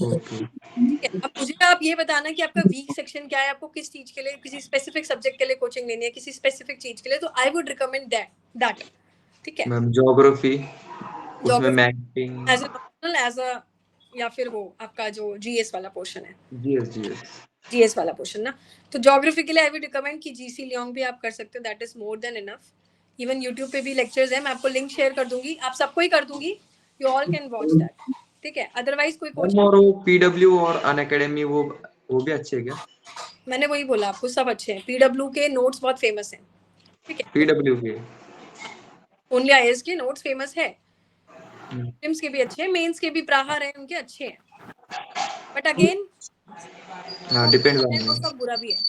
ओके. ठीक है. अब मुझे आप ये बताना कि आपका वीक सेक्शन क्या है, आपको किस चीज के लिए, किसी स्पेसिफिक सब्जेक्ट के लिए कोचिंग लेनी है, किसी स्पेसिफिक चीज के लिए, तो आई वुड रिकमेंड दैट. ठीक है. मैम ज्योग्राफी, उसमें Geography mapping, as as a या फिर वो आपका जो जीएस वाला पोर्शन है, जीएस वाला पोर्शन ना, तो ज्योग्राफी के लिए आई वुड रिकमेंड कि जीसी लियोंग भी आप कर सकते हो. That is more than enough. Even YouTube पे भी लेक्चर्स है, मैं आपको लिंक शेयर कर दूंगी, आप सबको ही कर दूंगी. You all can watch that. ठीक है. अदरवाइज कोई कोचिंग, और वो पीडब्ल्यू और अनअकैडमी वो भी अच्छे है क्या? मैंने वही बोला आपको, सब अच्छे हैं. पीडब्ल्यू के नोट्स बहुत फेमस हैं. ठीक है. पीडब्ल्यू के ओनली आईएएस के नोट्स फेमस है. प्रीलिम्स के भी अच्छे हैं, मेंस के भी प्राहार है उनके अच्छे हैं. बट अगेन डिपेंड वो सब बुरा भी है.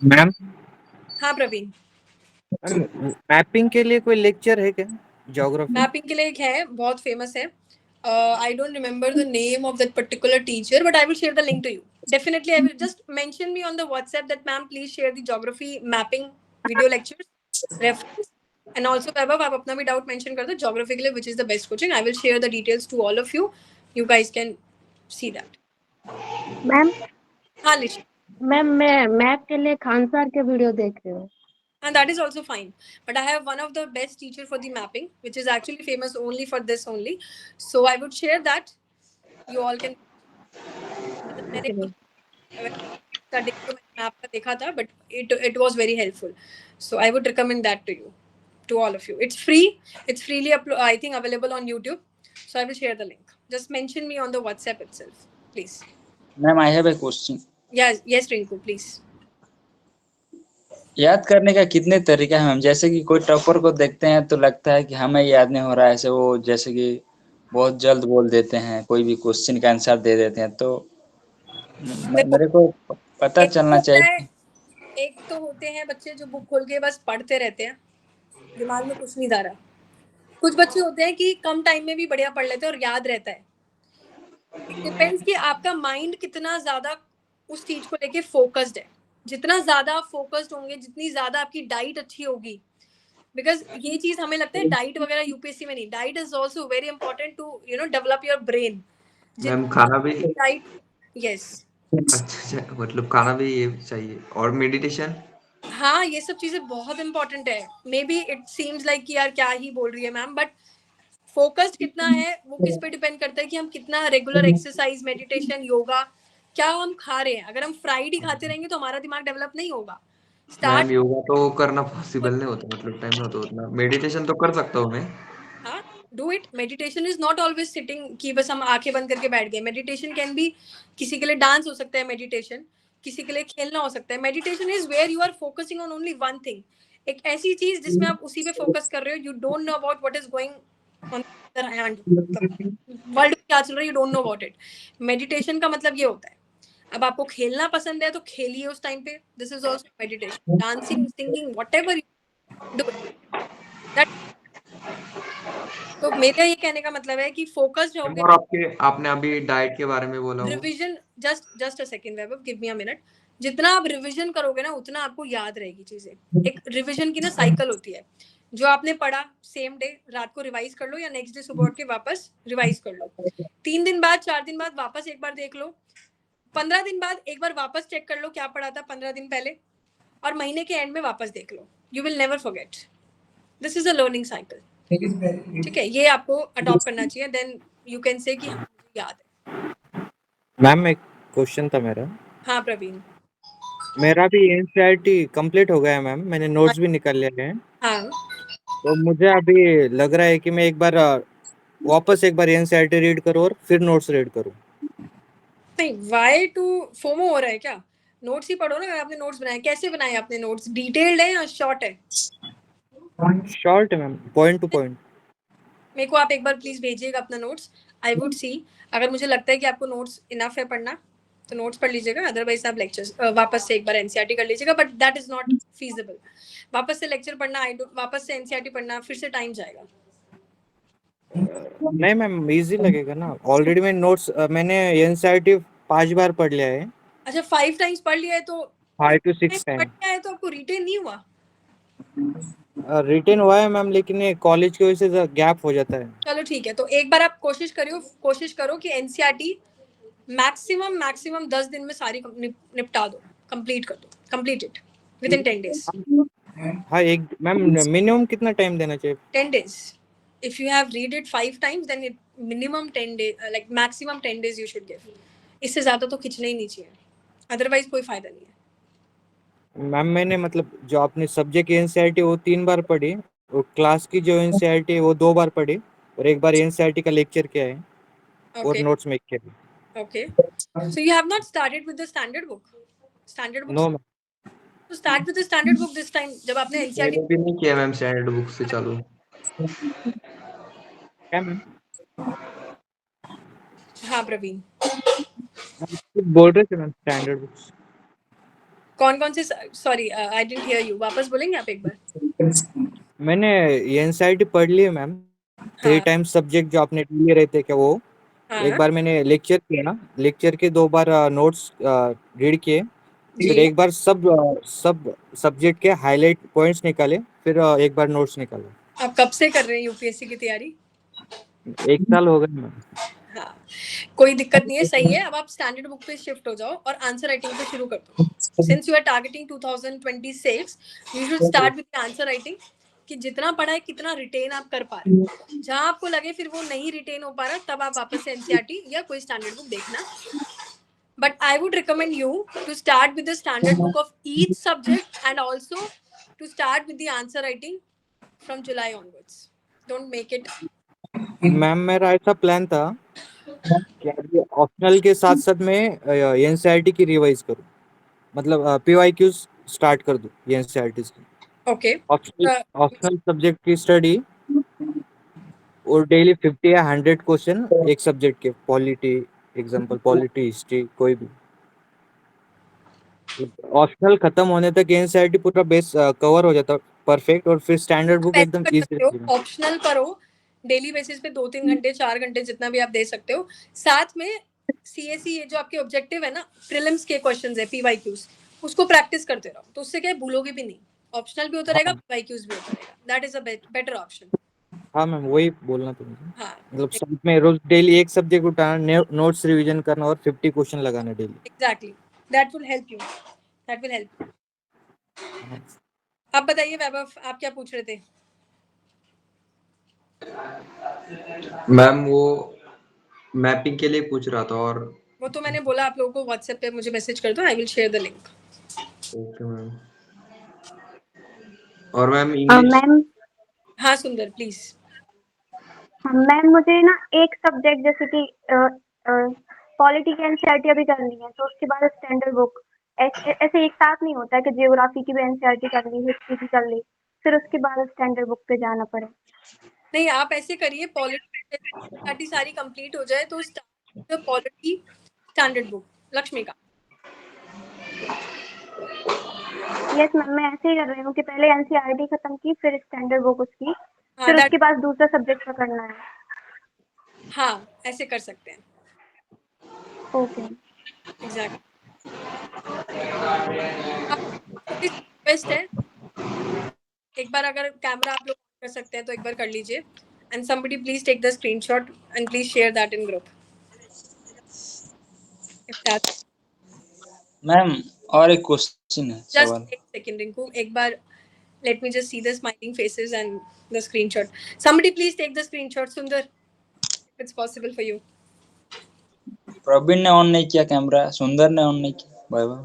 मैम हाँ प्रवीण, मैपिंग के लिए कोई लेक्चर है क्या? ज्योग्राफी मैपिंग के लिए एक है, बहुत फेमस है. I don't remember the name of that particular teacher, but I will share the link to you. Definitely, I will just mention me on the WhatsApp that ma'am, please share the geography mapping video lectures reference. And also, Vaibhav, आप अपना भी doubt mention कर दो geography के लिए, which is the best coaching. I will share the details to all of you. You guys can see that. Ma'am हाँ लिशा. मैम मैं मैथ के लिए खान सर के वीडियो देख रही हूँ. And that is also fine. But I have one of the best teacher for the mapping, which is actually famous only for this only. So I would share that. You all can. मैंने मैप का देखा था, but it was very helpful. So I would recommend that to you, to all of you. It's free. It's freely I think available on YouTube. So I will share the link. Just mention me on the WhatsApp itself, please. Ma'am, I have a question. Yes, Rinku, please. याद करने का कितने तरीका है मैम? जैसे कि कोई टॉपर को देखते हैं तो लगता है कि हमें याद नहीं हो रहा है, ऐसे वो जैसे कि बहुत जल्द बोल देते हैं, कोई भी क्वेश्चन का आंसर दे देते हैं, तो मेरे को पता चलना चाहिए. एक तो होते हैं बच्चे जो बुक खोल के बस पढ़ते रहते हैं, दिमाग में कुछ नहीं जा रहा. कुछ बच्चे होते हैं कि कम टाइम में भी बढ़िया पढ़ लेते हैं और याद रहता है. इट डिपेंड्स कि आपका माइंड कितना ज्यादा उस चीज को लेके फोकस्ड है. जितना ज्यादा आप फोकस्ड होंगे, जितनी ज्यादा आपकी डाइट अच्छी होगी, बिकॉज ये चीज हमें लगता है डाइट वगैरह यूपीएससी में नहीं. Diet is also very important to develop your brain. Ma'am खाना भी डाइट, यस. अच्छा, मतलब खाना भी ये चाहिए, और मेडिटेशन. हाँ, ये सब चीजें बहुत इंपॉर्टेंट है. May be it seems like कि यार क्या ही बोल रही है मैम, बट फोकस्ड कितना है वो किस पे डिपेंड करता है कि हम कितना रेगुलर एक्सरसाइज, मेडिटेशन, योगा, क्या हम खा रहे हैं. अगर हम फ्राइड ही खाते रहेंगे तो हमारा दिमाग डेवलप नहीं होगा. मैम योगा तो करना पॉसिबल नहीं होता, मतलब टाइम नहीं होता उतना. मेडिटेशन तो कर सकता हूँ मैं. हाँ, do it. Meditation is not always sitting कि बस हम आंखें बंद करके बैठ गए. मेडिटेशन कैन बी, किसी के लिए डांस हो सकता है मेडिटेशन, किसी के लिए खेलना हो सकता है. Meditation is where you are focusing on only one thing एक ऐसी चीज जिसमें आप उसी पे फोकस कर रहे हो, you don't know about what is going on the hand, world में क्या चल रहा है, you don't know about it. Meditation का मतलब ये होता है, अब आपको खेलना पसंद है तो खेलिए उस टाइम पे, this is also meditation, dancing, singing, whatever you do that. तो मेरा ये कहने का मतलब है कि फोकस रहोगे। और आपने अभी डाइट के बारे में बोला वो, revision, just a second Vaibhav, give me a minute. जितना आप रिवीजन करोगे ना उतना आपको याद रहेगी चीजें। एक रिवीजन की ना साइकिल होती है, जो आपने पढ़ा सेम डे रात को रिवाइज कर लो, या नेक्स्ट डे सुबह उठ के वापस रिवाइज कर लो। 3 दिन बाद, 4 दिन बाद वापस एक बार देख लो, 15 दिन बाद एक बार वापस चेक कर लो क्या पढ़ा था 15 दिन पहले, और महीने के एंड में वापस देख लो। You will never forget, this is a learning cycle. ठीक है, ये आपको अडॉप्ट करना चाहिए, देन यू कैन से कि हाँ, मुझे याद है। मैम एक क्वेश्चन था मेरा। हाँ प्रवीण। मेरा भी एनसीईआरटी कंप्लीट हो गया है मैम, मैंने नोट्स भी निकाल लिए हैं। हाँ, तो मुझे अभी लग रहा है कि मैं एक बार वापस एक बार एनसीईआरटी रीड करूँ और फिर नोट्स रीड करूँ। नहीं, वाई टू फोमो हो रहा है क्या? नोट्स ही पढ़ो ना। अगर आपने नोट्स बनाए, कैसे बनाए आपने नोट्स? डिटेल्ड है या शॉर्ट है? शॉर्ट है मैम, पॉइंट टू पॉइंट। मेरे को आप एक बार प्लीज भेजिएगा अपना नोट्स, आई वुड सी। अगर मुझे लगता है कि आपको नोट्स इनफ है पढ़ना तो नोट्स पढ़ लीजिएगा, अदरवाइज आप लेक्चर्स वापस से एक बार एनसीईआरटी कर लीजिएगा, but that is not feasible. वापस से लेक्चर पढ़ना, वापस से एनसीईआरटी पढ़ना, फिर से टाइम जाएगा। नहीं मैम, इजी लगेगा ना। ऑलरेडी मैं नोट्स मैंने एनसीईआरटी 5 बार पढ़ लिया है। अच्छा, 5 टाइम्स पढ़ लिया है तो 5 to 6 पढ़ टाइम लिया है तो आपको रिटेन नहीं हुआ? रिटेन हुआ है मैम, लेकिन ये कॉलेज की वजह से गैप हो जाता है। चलो ठीक है, तो एक बार आप कोशिश करो कि एनसीईआरटी मैक्सिमम 10 दिन में सारी निपटा दो, कंप्लीट कर दो, complete it with in 10 days। हाँ, एक मैम मिनिमम कितना टाइम देना चाहिए? 10 days। If you have read it 5 times, then it minimum 10 days, like maximum 10 days you should give। इससे ज्यादा तो खींचना ही नहीं चाहिए, अदरवाइज कोई फायदा नहीं है। मैम मैंने मतलब जो आपने सब्जेक्ट एनसीईआरटी वो 3 बार पढ़ी, और क्लास की जो एनसीईआरटी है वो 2 बार पढ़ी, और एक बार एनसीईआरटी का लेक्चर किया है और Okay, नोट्स मेक किया है। okay। So you have not started with the standard book? Standard book? No ma'am. So start with the standard book this time, जब आपने एनसीईआरटी। मैंने भी नहीं किया मैम स्टैंडर्ड बुक से चालू। क्या मैम हाँ प्रवीण, बोल रहे थे मैम स्टैंडर्ड बुक्स? कौन से? Sorry, I didn't here you, वापस बोलेंगे आप एक बार? मैंने एनसीईआरटी पढ़ ली है मैम, 3 हाँ, टाइम सब्जेक्ट जो आपने लिए रहते क्या वो। एक हाँ बार मैंने लेक्चर किया, लेक्चर के 2 बार नोट्स रीड किए, फिर जी। एक बार सब सब्जेक्ट के हाईलाइट पॉइंट्स निकाले, फिर एक बार नोट्स निकाले। आप कब से कर रहे हैं यूपीएससी की तैयारी? 1 साल हो गया मैम। हाँ, कोई दिक्कत नहीं है, सही है। अब आप स्टैंडर्ड बुक पे शिफ्ट हो जाओ और आंसर राइटिंग पे शुरू कर दो। Since you are targeting 2026, you should start with answer writing, कि जितना पढ़ा है कितना रिटेन आप कर पा रहे हो। जहां आपको लगे फिर वो नहीं रिटेन हो पा रहा, तब आप वापस से एनसीईआरटी या कोई स्टैंडर्ड बुक देखना। But I would recommend you to start with the standard book of each subject, and also to start with the answer writing from July onwards. Don't make it। Ma'am मेरा ऐसा प्लान था कि अभी ऑप्शनल के साथ साथ मैं एनसीईआरटी की रिवाइज करूं, मतलब पीवाईक्यूज स्टार्ट कर दूं एनसीईआरटी की। Okay। ऑप्शनल सब्जेक्ट की स्टडी, और डेली 50 या 100 क्वेश्चन एक सब्जेक्ट के, पॉलिटी एग्जांपल, पॉलिटी, हिस्ट्री, कोई भी। ऑप्शनल खत्म होने तक एनसीईआरटी पूरा बेस कवर हो जाता परफेक्ट, और फिर स्टैंडर्ड बुक एकदम इजी। ऑप्शनल करो, डेली बेसिस पे 2-3 घंटे 4 घंटे जितना भी आप दे सकते हो। साथ में सीएसई, ये जो आपके ऑब्जेक्टिव है ना, प्रीलिम्स के क्वेश्चंस है, पीवाईक्यूज, उसको प्रैक्टिस करते रहो, तो उससे क्या है, भूलोगे भी नहीं। ऑप्शनल भी होता रहेगा, पीवाईक्यूज भी होता रहेगा, that is a better option. हाँ मैम, वही बोलना था मुझे। हाँ, मतलब साथ में रोज डेली एक सब्जेक्ट उठाना, नोट्स रिवीजन करना और 50 क्वेश्चन लगाना daily. Exactly, that will help you, that will help. आप बताइए वैभव, आप क्या पूछ रहे थे? मैम वो मैपिंग के लिए पूछ रहा था, और वो तो मैंने बोला, आप लोगों को व्हाट्सएप पे मुझे मैसेज कर दो, I will share the link. Okay ma'am. और मैम इंग्लिश। मैम हाँ सुंदर, प्लीज। मैम मुझे ना एक सब्जेक्ट जैसे कि पॉलिटी की एनसीईआरटी अभी करनी है, तो उसके बाद स्टैंडर्ड बुक ऐसे एक साथ नहीं होता है कि जियोग्राफी की भी एनसीईआरटी कर ली, हिस्ट्री की कर ली, फिर उसके बाद स्टैंडर्ड बुक पे जाना पड़े। नहीं, आप ऐसे करिए, पॉलिटी सारी कंप्लीट हो जाए तो पॉलिटी स्टैंडर्ड बुक लक्ष्मी का। यस मैम, मैं ऐसे ही कर रही हूँ कि पहले एनसीईआरटी खत्म की, फिर स्टैंडर्ड बुक उसकी, हाँ, फिर उसके बाद दूसरा सब्जेक्ट पकड़ना है। हाँ, ऐसे कर सकते हैं। ओके। एग्जैक्ट। बेस्ट है, एक बार अगर कैमरा आप लोग कर सकते हैं तो एक बार कर लीजिए। And somebody please take the screenshot and please share that in group. Ma'am और एक क्वेश्चन है, सवाल। जस्ट एक सेकंड रिंकू, एक बार let me just see the smiling faces and the screenshot. Somebody please take the screenshot, Sundar, if it's possible for you. Praveen ने ऑन नहीं किया कैमरा, सुंदर ने ऑन नहीं किया। Bye bye.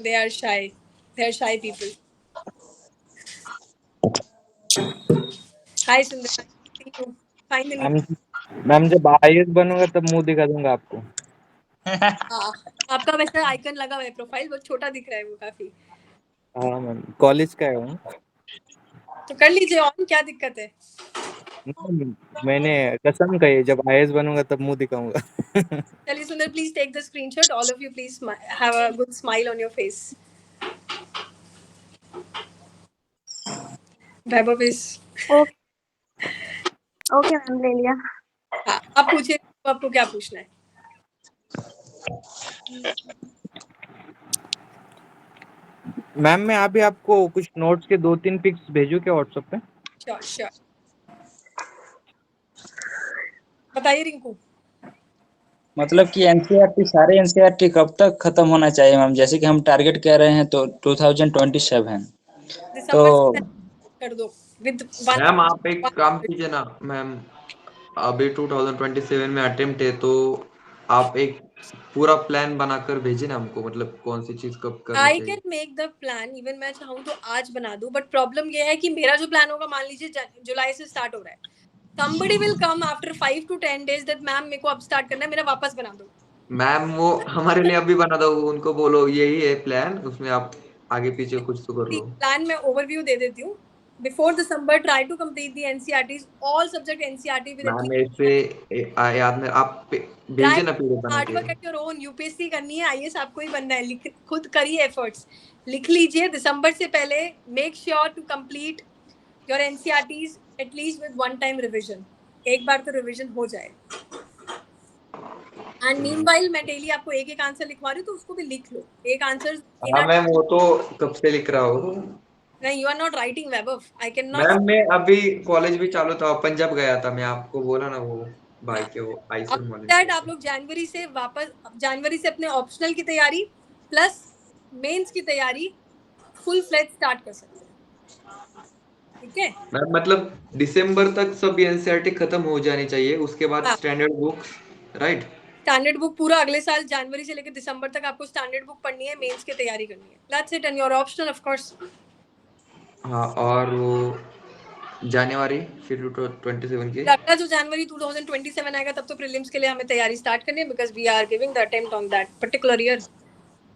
They are shy. They are shy people. Hi Sundar, nice to see you. Finally. Ma'am जब आईएएस बनूंगा तब मुंह दिखा दूंगा आपको। हाँ, आपका वैसे आइकन लगा हुआ है, प्रोफाइल बहुत छोटा दिख रहा है वो काफी। हाँ मैम, कॉलेज का है वो। तो कर लीजिए ऑन, क्या दिक्कत है? मैंने कसम कही जब आईएएस बनूंगा तब मुंह दिखाऊंगा। चलिए Sundar, please take the screenshot, all of you please have a good smile on your face. Vaibhav is okay ma'am, ले लिया। हाँ, आप पूछिए, आपको क्या पूछना है? मैम मैं अभी आपको कुछ नोट्स के 2-3 पिक्स भेजूं क्या व्हाट्सएप पे? श्योर श्योर, बताइए रिंकू। मतलब कि एनसीईआरटी, सारे एनसीईआरटी कब तक खत्म होना चाहिए मैम? जैसे कि हम टारगेट कह रहे हैं तो 2027, तो दिसंबर से कर दो विद वन। मैम आप एक काम कीजिए ना मैम, अभी 2027 में अटेम्प्ट है तो आप एक पूरा प्लान बनाकर भेजिए ना हमको, मतलब कौन सी चीज कब करनी आई चाहिए। Can make the plan, even मैं चाहूँ तो आज बना दूं, बट प्रॉब्लम ये है कि मेरा जो प्लान होगा, मान लीजिए जुलाई से स्टार्ट हो रहा है, somebody will come after 5 to 10 days that ma'am मेरे को अब स्टार्ट करना है, मेरा वापस बना दो। मैम वो हमारे लिए अभी बना दो, उनको बोलो यही है प्लान, उसमें आप आगे पीछे कुछ तो कर लो। प्लान में ओवरव्यू दे देती हूँ। Before December try to complete the NCERTs, all subject NCERT with ma'am ऐसे याद में आप भेजिए ना पीडीएफ बना हार्ड के। Work at your own. UPSC करनी है, आईएएस आपको ही बनना है, खुद करिए एफर्ट्स, लिख लीजिए दिसंबर से पहले। Make sure to complete your NCERTs at least with one time revision, एक बार तो रिविजन हो जाए। एंड मीनवाइल मैं डेली आपको एक एक आंसर लिखवा रही हूँ, तो उसको भी लिख लो, एक आंसर। हाँ मैम वो तो कब से लिख रहा हूँ। नहीं, you are not writing Vaibhav, I can not. Ma'am मैं अभी कॉलेज भी चालू था, पंजाब गया था मैं, आपको बोला ना वो भाई के वो आईसर दैट आप लोग जनवरी से वापस, जनवरी से अपने ऑप्शनल की तैयारी प्लस मेंस की तैयारी फुल फ्लेज स्टार्ट कर सकते हैं, ठीक है? मैम मतलब दिसंबर तक सब एनसीईआरटी खत्म हो जानी चाहिए, उसके बाद standard books, right? Standard book पूरा अगले साल जनवरी से लेकर दिसंबर तक आपको स्टैंडर्ड बुक पढ़नी है, मेंस की तैयारी करनी है, that's it, and your optional of course. हाँ, और वो जनवरी फिर 27 के अगला जो जनवरी 2027 आएगा तब तो प्रीलिम्स के लिए हमें तैयारी स्टार्ट करनी है, because we are giving the attempt on that particular year.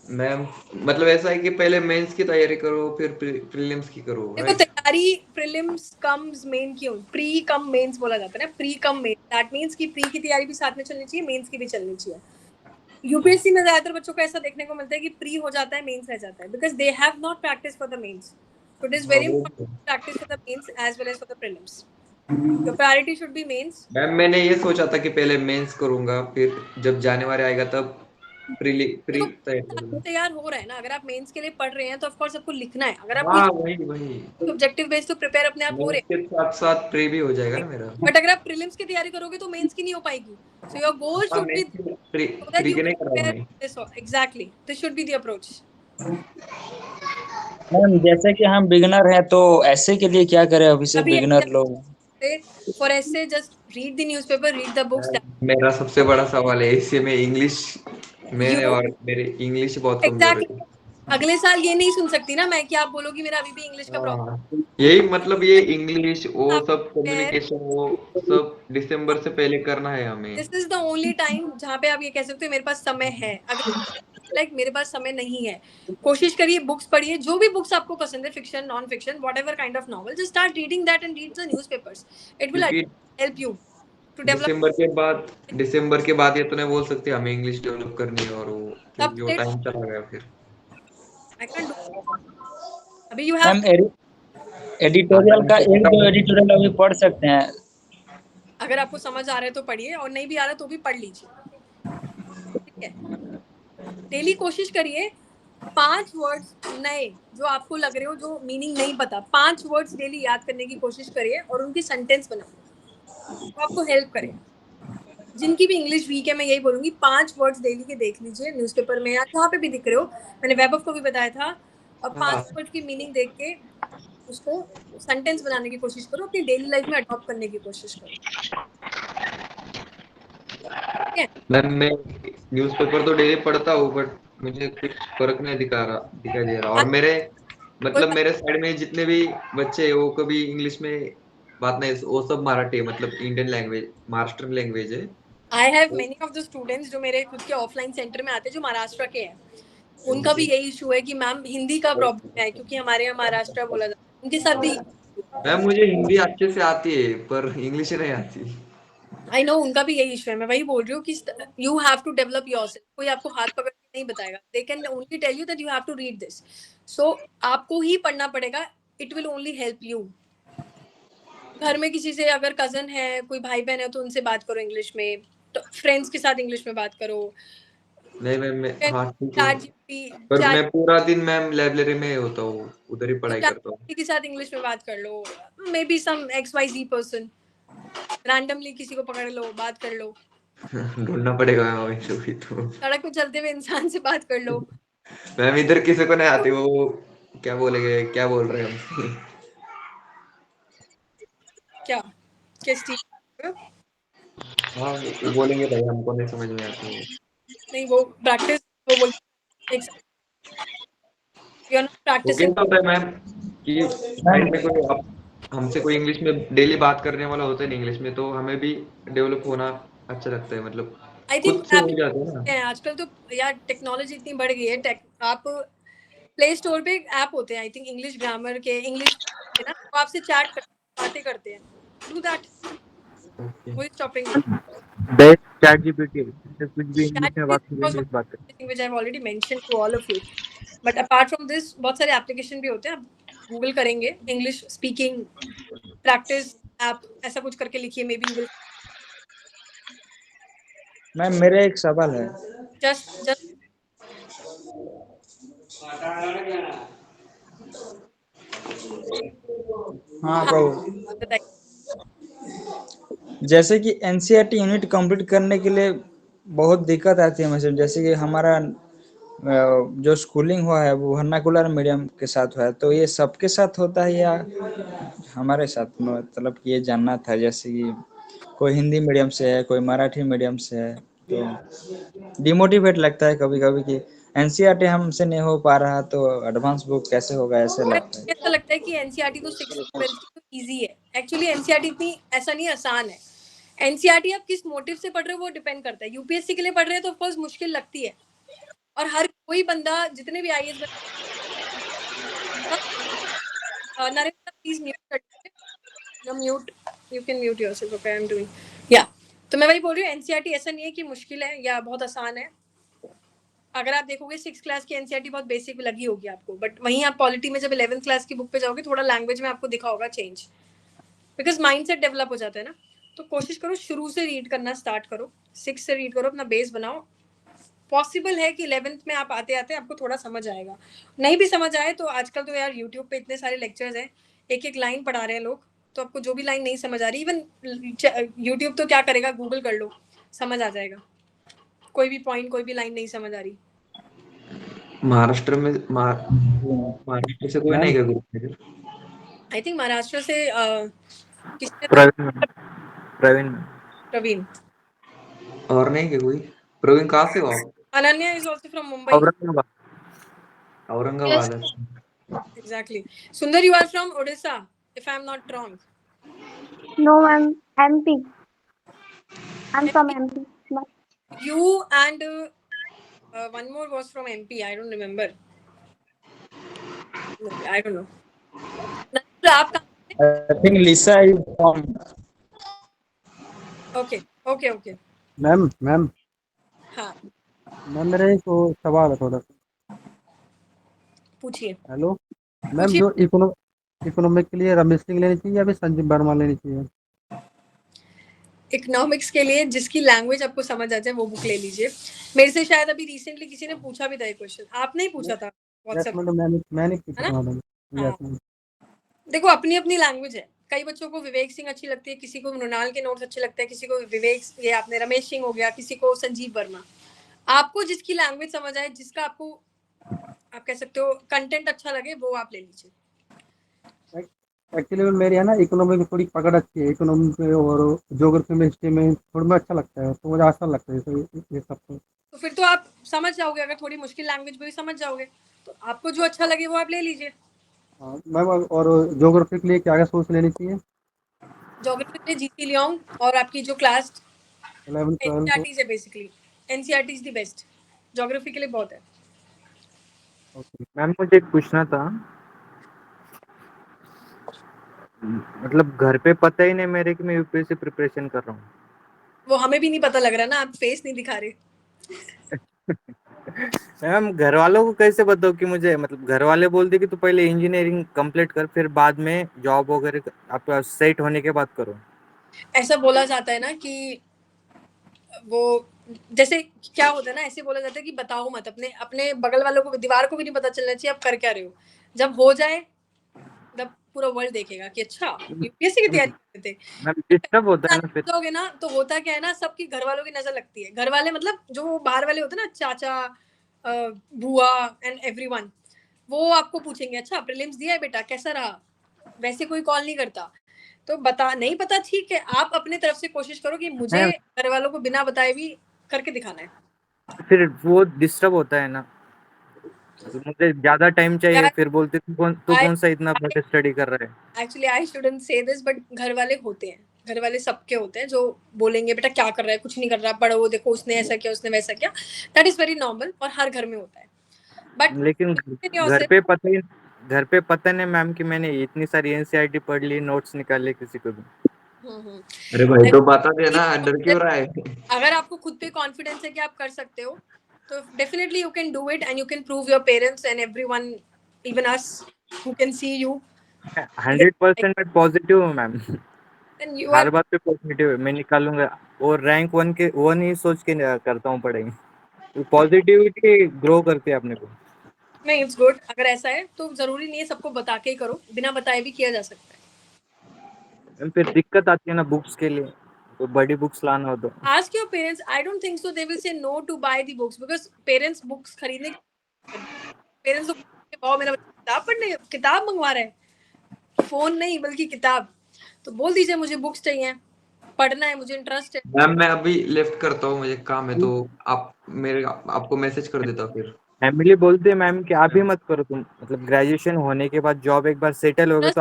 Ma'am मतलब ऐसा है कि पहले मेंस की तैयारी करो फिर प्रीलिम्स की करो, देखो राइट? तैयारी प्रीलिम्स कम्स मेन क्यों, प्री कम मेंस बोला जाता है ना, pre come main, that means कि प्री की तैयारी भी साथ में चलनी चाहिए, मेंस की भी चलनी चाहिए। यूपीएससी में ज्यादातर बच्चों को ऐसा देखने को मिलता है कि प्री हो जाता है, मेंस रह जाता है, because they have not practice for the mains, so it is very important practice for the mains as well as for the prelims. Your priority should be mains. Ma'am मैंने ये सोचा था कि पहले मेंस करूंगा, फिर जब जनवरी आएगा तब प्री तैयार हो रहा है ना, अगर आप मेंस के लिए पढ़ रहे हैं तो ऑफ कोर्स आपको लिखना है, अगर आप हाँ वही ऑब्जेक्टिव बेस्ड तो प्रिपेयर अपने आप हो रहे हैं, के साथ साथ प्री भी हो जाएगा ना मेरा। बट अगर आप प्रीलिम्स की तैयारी करोगे तो मेंस की नहीं हो पाएगी, so your goal should be pre के नहीं करा मैं। this, exactly, this should be the approach. Ma'am जैसे कि हम बिगिनर हैं तो ऐसे के लिए क्या करें अभी से अभी बिगिनर लोग? for essay just read the newspaper, read the books. मेरा सबसे बड़ा सवाल है इससे में इंग्लिश में, और मेरी इंग्लिश बहुत कमजोर Exactly. है। अगले साल ये नहीं सुन सकती ना मैं कि आप बोलोगी मेरा अभी भी इंग्लिश का प्रॉब्लम। यही मतलब ये इंग्लिश वो सब कम्युनिकेशन वो सब दिसंबर से पहले करना है हमें। This is the only time जहाँ पे आप ये कह सकते हो मेरे पास समय है। अगर लाइक मेरे पास समय नहीं है, कोशिश करिए बुक्स पढ़िए, जो भी बुक्स आपको पसंद है, fiction, non fiction, whatever kind of novel, just start reading that and read the newspapers, it will क्योंकि हेल्प यू टू डेवलप। दिसंबर के बाद ये तो नहीं बोल सकते हमें इंग्लिश डेवलप करनी है और वो, तब क्योंकि वो टाइम चला गया फिर। आई कैन डू, अभी यू हैव, मैम एडिटोरियल का एक दो एडिटोरियल अभी पढ़ सकते हैं। अगर आपको समझ आ रहा है तो पढ़िए, और नहीं भी आ रहा तो भी पढ़ लीजिए, ठीक है। डेली कोशिश करिए 5 वर्ड्स नए जो आपको लग रहे हो, जो मीनिंग नहीं पता, 5 वर्ड्स डेली याद करने की कोशिश करिए और उनकी सेंटेंस बनाओ, वो आपको हेल्प करे। जिनकी भी इंग्लिश वीक है, मैं यही बोलूंगी 5 वर्ड्स डेली के देख लीजिए, न्यूज़पेपर में या जहाँ पे भी दिख रहे हो, मैंने वेब ऑफ को भी बताया था, और 5 वर्ड्स की मीनिंग देख के उसको सेंटेंस बनाने की कोशिश करो, अपनी डेली लाइफ में अडॉप्ट करने की कोशिश करो, ठीक है। मैम मैं न्यूज़पेपर तो डेली पढ़ता हूँ, बट मुझे कुछ फर्क नहीं दिखाई दे रहा। और मेरे साइड में जितने भी बच्चे हैं वो कभी इंग्लिश में बात नहीं, वो सब मराठी है, मतलब इंडियन लैंग्वेज, महाराष्ट्र लैंग्वेज है। I have many of the students जो मेरे खुद के ऑफलाइन सेंटर में आते हैं, जो महाराष्ट्र के हैं, उनका भी यही इशू है कि मैम हिंदी का प्रॉब्लम है, क्योंकि हमारे यहाँ महाराष्ट्र बोला जाता है, उनके साथ भी। मैम मुझे हिंदी अच्छे से आती है पर इंग्लिश नहीं आती। आई नो, उनका भी यही इशू है, मैं वही बोल रही हूँ कि you have to develop yourself, कोई आपको हाथ पकड़ के नहीं बताएगा, they can only tell you that you have to read this, so आपको ही पढ़ना पड़ेगा, it will only help you. घर में किसी से, अगर कजन है, कोई भाई बहन है, तो उनसे बात करो इंग्लिश में, तो फ्रेंड्स के साथ इंग्लिश में बात करो। नहीं मैम, हाँ ठीक है, चैट पर मैं पूरा दिन मैम लाइब्रेरी में होता हूँ, उधर ही पढ़ाई करता हूँ। के साथ इंग्लिश में बात कर लो, maybe some XYZ person, randomly किसी को पकड़ लो, बात कर लो, ढूंढना पड़ेगा मैम अभी तो। सड़क पे चलते हुए इंसान से बात कर लो। मैम इधर किसी को नहीं आती, वो क्या बोलेंगे, क्या बोल रहे हैं हम। क्या किस चीज? हाँ वो बोलेंगे भाई हमको नहीं समझ में आती है। नहीं, वो प्रैक्टिस, वो बोल यू आर नॉट वो प्रैक्टिसिंग। कैसा होता है मैम कि साइड में कोई हमसे कोई इंग्लिश में डेली बात करने वाला होता है ना इंग्लिश में, तो हमें भी डेवलप होना अच्छा लगता है, मतलब आई खुद थिंक से आप हो जाता है ना। आजकल तो यार टेक्नोलॉजी इतनी बढ़ गई है, आप प्ले स्टोर पे ऐप होते हैं, आई थिंक इंग्लिश ग्रामर के, इंग्लिश है ना, वो आपसे चैट करते, बातें करते हैं, do that, okay. Who is stopping you? Best chat GPT, कुछ भी इंग्लिश में बात करेंगे, इंग्लिश बात करें। which I've already mentioned to all of you. But apart from this, बहुत सारे एप्लीकेशन भी होते हैं, आप गूगल करेंगे इंग्लिश स्पीकिंग प्रैक्टिस ऐप, ऐसा कुछ करके लिखिए, may be you will ma'am मेरा एक सवाल है। जस्ट हाँ कहो। बताइए। जैसे कि एनसीईआरटी यूनिट कंप्लीट करने के लिए बहुत दिक्कत आती है मुझे, जैसे कि हमारा जो स्कूलिंग हुआ है वो वर्नाकुलर मीडियम के साथ हुआ है, तो ये सबके साथ होता है या हमारे साथ, मतलब ये जानना था। जैसे कि कोई हिंदी मीडियम से है, कोई मराठी मीडियम से है, तो डिमोटिवेट लगता है कभी कभी कि एनसीईआरटी हमसे नहीं हो पा रहा तो एडवांस बुक कैसे होगा, ऐसे लगता है। ऐसा लगता है कि एनसीईआरटी तो 6th 12th की तो इजी है, एक्चुअली एनसीईआरटी इतनी ऐसा नहीं, आसान है। एनसीईआरटी आप किस मोटिव से पढ़ रहे हो वो डिपेंड करता है, यूपीएससी के लिए पढ़ रहे हैं तो ऑफकोर्स मुश्किल लगती है, और हर कोई बंदा, जितने भी आईएएस नरेंद्र प्लीज म्यूट कर दीजिए, mute, you can mute yourself, okay I am doing, या। तो मैं वही बोल रही हूँ, एनसीईआरटी ऐसा नहीं है कि मुश्किल है या बहुत आसान है। अगर आप देखोगे 6th क्लास की एनसीईआरटी बहुत बेसिक लगी होगी आपको, बट वहीं आप पॉलिटी में जब 11th क्लास की बुक पे जाओगे, थोड़ा लैंग्वेज में आपको दिखा होगा चेंज, बिकॉज माइंडसेट डेवलप हो जाता है ना। तो कोशिश करो शुरू से रीड करना स्टार्ट करो, 6 से रीड करो, अपना बेस बनाओ। पॉसिबल है कि 11th में आप आते आते आपको थोड़ा समझ आएगा, नहीं भी समझ आए तो आजकल तो यार यूट्यूब पे इतने सारे लेक्चर्स हैं, एक एक लाइन पढ़ा रहे हैं लोग, तो आपको जो भी लाइन नहीं समझ आ रही, इवन यूट्यूब तो क्या करेगा, गूगल कर लो, समझ आ जाएगा, कोई भी पॉइंट, कोई भी लाइन नहीं समझ आ रही। महाराष्ट्र से कोई नहीं मैम क्या ग्रुप में? आई थिंक महाराष्ट्र से किसने, प्रवीण प्रवीण, और नहीं क्या कोई? प्रवीण कहाँ से हो आप? Ananya is also from Mumbai, Aurangabad. Aurangabad है। Exactly. Sundar, you are from Odisha if I am not wrong. No, ma'am. MP. I'm from MP. You and one more was from MP. I don't remember. I don't know. आप कहाँ से? I think Lisa is from. Okay, okay, okay. Ma'am ma'am हाँ, मैम मेरा एक वो सवाल है थोड़ा सा। पूछिए। हेलो मैम, पूछिए। जो इकोनॉमिक के लिए रमेश सिंह लेनी चाहिए या फिर संजीव वर्मा लेनी चाहिए? इकोनॉमिक्स के लिए जिसकी लैंग्वेज आपको समझ आ जाए वो बुक ले लीजिए। मेरे से शायद अभी रिसेंटली किसी ने पूछा भी था ये क्वेश्चन, आपने ही पूछा था यस व्हाट्सएप। मैडम, मैंने पूछा है था ना? मैडम। हाँ। Yes ma'am. देखो अपनी अपनी लैंग्वेज है, कई बच्चों को विवेक सिंह अच्छी लगती है, किसी को मृणाल के नोट्स अच्छे लगते हैं, किसी को विवेक, ये आपने रमेश सिंह हो गया, किसी को संजीव वर्मा। आपको जिसकी लैंग्वेज समझ आए, जिसका आपको आप कह सकते हो कंटेंट अच्छा लगे, वो आप ले लीजिए। एक्चुअली मेरी है ना इकोनॉमी की थोड़ी पकड़ अच्छी है, इकोनॉमी पे और ज्योग्राफी में, हिस्ट्री में थोड़ा में अच्छा लगता है, तो मुझे आसान लगता है ये सब। तो फिर तो आप समझ जाओगे, अगर थोड़ी मुश्किल लैंग्वेज भी समझ जाओगे तो आपको जो अच्छा लगे वो आप ले लीजिए। हाँ मैम, और ज्योग्राफी के लिए क्या क्या सोच लेनी चाहिए? ज्योग्राफी में जीसी लियोंग और आपकी जो क्लास 11 12 तो एनसीईआरटी है, basically NCERT is the best geography के लिए, बहुत है। मैम मुझे एक पूछना था, मतलब घर पे पता ही नहीं मेरे कि मैं यूपीएससी प्रिपरेशन कर रहा हूँ। वो हमें भी नहीं पता लग रहा ना, आप फेस नहीं दिखा रहे। मैम घर वालों को कैसे बताओ कि मुझे, मतलब घर वाले बोलते कि तू पहले इंजीनियरिंग कंप्लीट कर, फिर बाद में जॉब वगैरह आपका सेट होने के बाद करो। ऐसा बोला जाता है ना कि वो जैसे क्या होता है ना, ऐसे बोला जाता है कि बताओ मत, अपने अपने बगल वालों को, दीवार को भी नहीं पता चलना चाहिए आप कर क्या रहे हो। जब हो जाए तब पूरा वर्ल्ड देखेगा कि अच्छा यूपीएससी की तैयारी करते थे। मैम डिस्टर्ब होता है ना फिर। जाओगे ना तो होता क्या है ना, सबकी घर वालों की नजर लगती है। घर वाले मतलब जो बाहर वाले होते हैं ना, चाचा, बुआ एंड एवरीवन, वो आपको पूछेंगे अच्छा प्रीलिम्स दिया है बेटा, कैसा रहा। वैसे कोई कॉल नहीं करता। तो बता नहीं पता, ठीक है, आप अपने तरफ से कोशिश करो कि मुझे मैम घर वालों को बिना बताए भी करके दिखाना है। फिर वो डिस्टर्ब होता है ना, मतलब मुझे ज्यादा टाइम चाहिए, यार फिर बोलते तू आई कौन सा इतना बड़ा स्टडी कर रहा है। एक्चुअली आई शुडंट से दिस, बट घर वाले होते हैं, घर वाले सबके होते हैं जो बोलेंगे बेटा क्या कर रहा है, कुछ नहीं कर रहा, पढ़ो, देखो उसने ऐसा किया, उसने वैसा किया। दैट इज वेरी नॉर्मल और हर घर में होता है। बट लेकिन घर पे पता नहीं मैम कि मैंने इतनी सारी एनसीईआरटी पढ़ ली, नोट्स निकाले किसी को भी। अरे भाई तो बता देना, डर क्यों रहा है? अगर आपको खुद पे कॉन्फिडेंस है कि आप कर सकते हो तो definitely you can do it and you can prove your parents and everyone, even us who can see you 100% मैं पॉजिटिव हूँ ma'am. And you her are. बात पे पॉजिटिव है, मैं निकालूंगा। और रैंक वन ही सोच के करता हूँ पढ़ाई। पॉजिटिविटी ग्रो करती है अपने को। नहीं, इट्स गुड। अगर ऐसा है तो जरूरी नहीं है सबको बता के ही करो, बिना बताए भी किया जा सकता है। फिर दिक्कत आती है ना बुक्स के लिए, तो बड़ी बुक्स लाना हो तो। Ask your parents. I don't think so they will say no to buy the books because parents books खरीदने, पेरेंट्स तो वाओ मेरा बच्चा किताब पढ़ने, किताब मंगवा रहा है, फोन नहीं बल्कि किताब। तो बोल दीजिए मुझे बुक्स चाहिए, पढ़ना है, मुझे इंटरेस्ट है। मैम मैं अभी लेफ्ट करता हूँ, मुझे काम है, तो आपको मैसेज कर देता हूँ फिर। फैमिली बोलते हैं मैम कि आप ही मत करो तुम, मतलब ग्रेजुएशन होने के बाद जॉब एक बार सेटल होगा तो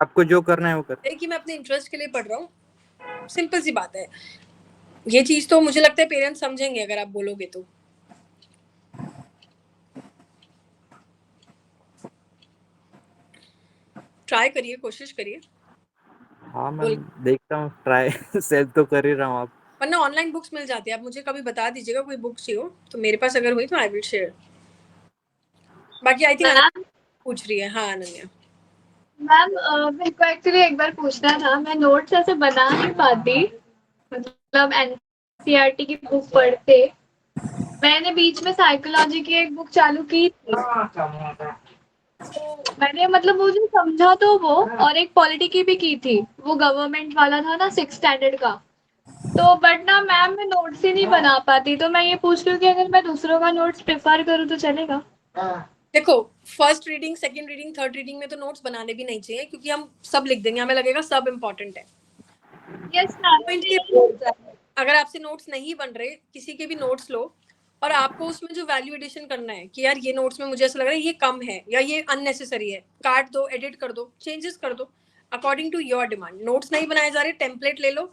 आपको जो करना है वो कर। कि मैं अपने इंटरेस्ट के लिए पढ़ रहा हूँ, सिंपल सी बात है। ये चीज तो मुझे लगता है पेरेंट्स समझेंगे अगर आप बोलोगे तो। ट्राई करिए, कोशिश करिए। हाँ मैम देखता हूँ ट्राई। सेल्फ तो कर ही रहा हूँ। आप वरना ऑनलाइन बुक्स मिल जाती है, आप मुझे कभी बता दीजिएगा कोई बुक्स चाहिए हो तो, मेरे पास अगर हुई तो आई विल शेयर। बाकी आई थिंक पूछ रही है। हाँ अनन्या मैम मेरे को एक्चुअली एक बार पूछना था, मैं नोट्स ऐसे बना नहीं पाती, मतलब एनसीईआरटी की बुक पढ़ते। मैंने बीच में साइकोलॉजी की एक बुक चालू की थी, तो मैंने मतलब मुझे समझा तो वो, और एक पॉलिटी की भी की थी, वो गवर्नमेंट वाला था ना 6th स्टैंडर्ड का। तो बट ना मैम मैं नोट्स ही नहीं बना पाती, तो मैं ये पूछ रही हूँ कि अगर मैं दूसरों का नोट्स प्रेफर करूँ तो चलेगा? देखो, first reading, second reading, third reading में तो नोट्स बनाने भी नहीं चाहिए, क्योंकि हम सब लिख देंगे, हमें लगेगा सब इम्पोर्टेंट है। यस अगर आपसे नोट्स नहीं बन रहे, किसी के भी नोट्स लो और आपको उसमें जो वैल्यू एडिशन करना है कि यार ये नोट्स में मुझे ऐसा लग रहा है ये कम है या ये अननेसेसरी है, काट दो, एडिट कर दो, चेंजेस कर दो according to your demand. Notes नहीं बनाए जा रहे, टेम्पलेट ले लो,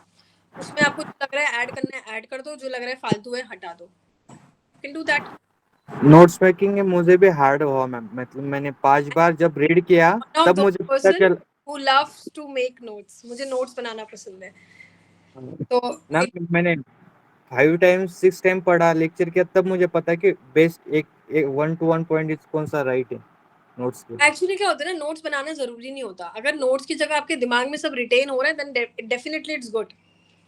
उसमें आपको जो लग रहा है ऐड करना है ऐड कर दो, जो लग रहा है फालतू है हटा दो। Can do that. Notes making में मुझे भी हार्ड हुआ मैम, मतलब मैंने 5 बार जब रीड किया वन ऑफ तब द मुझे पता पर्सन चल। Who loves to make notes, मुझे नोट्स बनाना पसंद है। तो मैम मैंने 5 टाइम्स 6 टाइम पढ़ा, लेक्चर किया, तब मुझे पता कि बेस्ट एक 1 to 1 पॉइंट कौन सा राइट है नोट्स के। एक्चुअली क्या होता है ना, नोट्स बनाना जरूरी नहीं होता। अगर नोट्स की जगह आपके दिमाग में सब रिटेन हो रहा है देन डेफिनेटली इट्स गुड,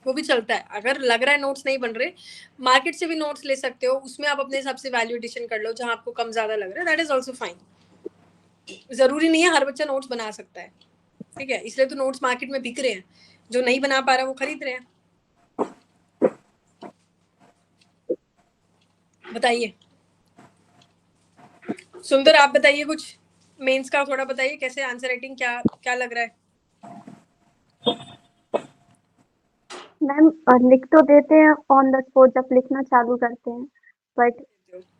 वो भी चलता है। अगर लग रहा है नोट्स नहीं बन रहे, मार्केट से भी नोट्स ले सकते हो, उसमें आप अपने हिसाब से वैल्यू एडिशन कर लो जहां आपको कम ज्यादा लग रहा है, दैट इज ऑल्सो फाइन। जरूरी नहीं है हर बच्चा नोट्स बना सकता है, ठीक है। इसलिए तो नोट्स मार्केट में बिक रहे हैं, जो नहीं बना पा रहा वो खरीद रहे हैं। बताइए सुंदर, आप बताइए कुछ मेंस का थोड़ा बताइए, कैसे आंसर राइटिंग, क्या क्या लग रहा है? मैम लिख तो देते हैं ऑन द स्पॉट जब लिखना चालू करते हैं, बट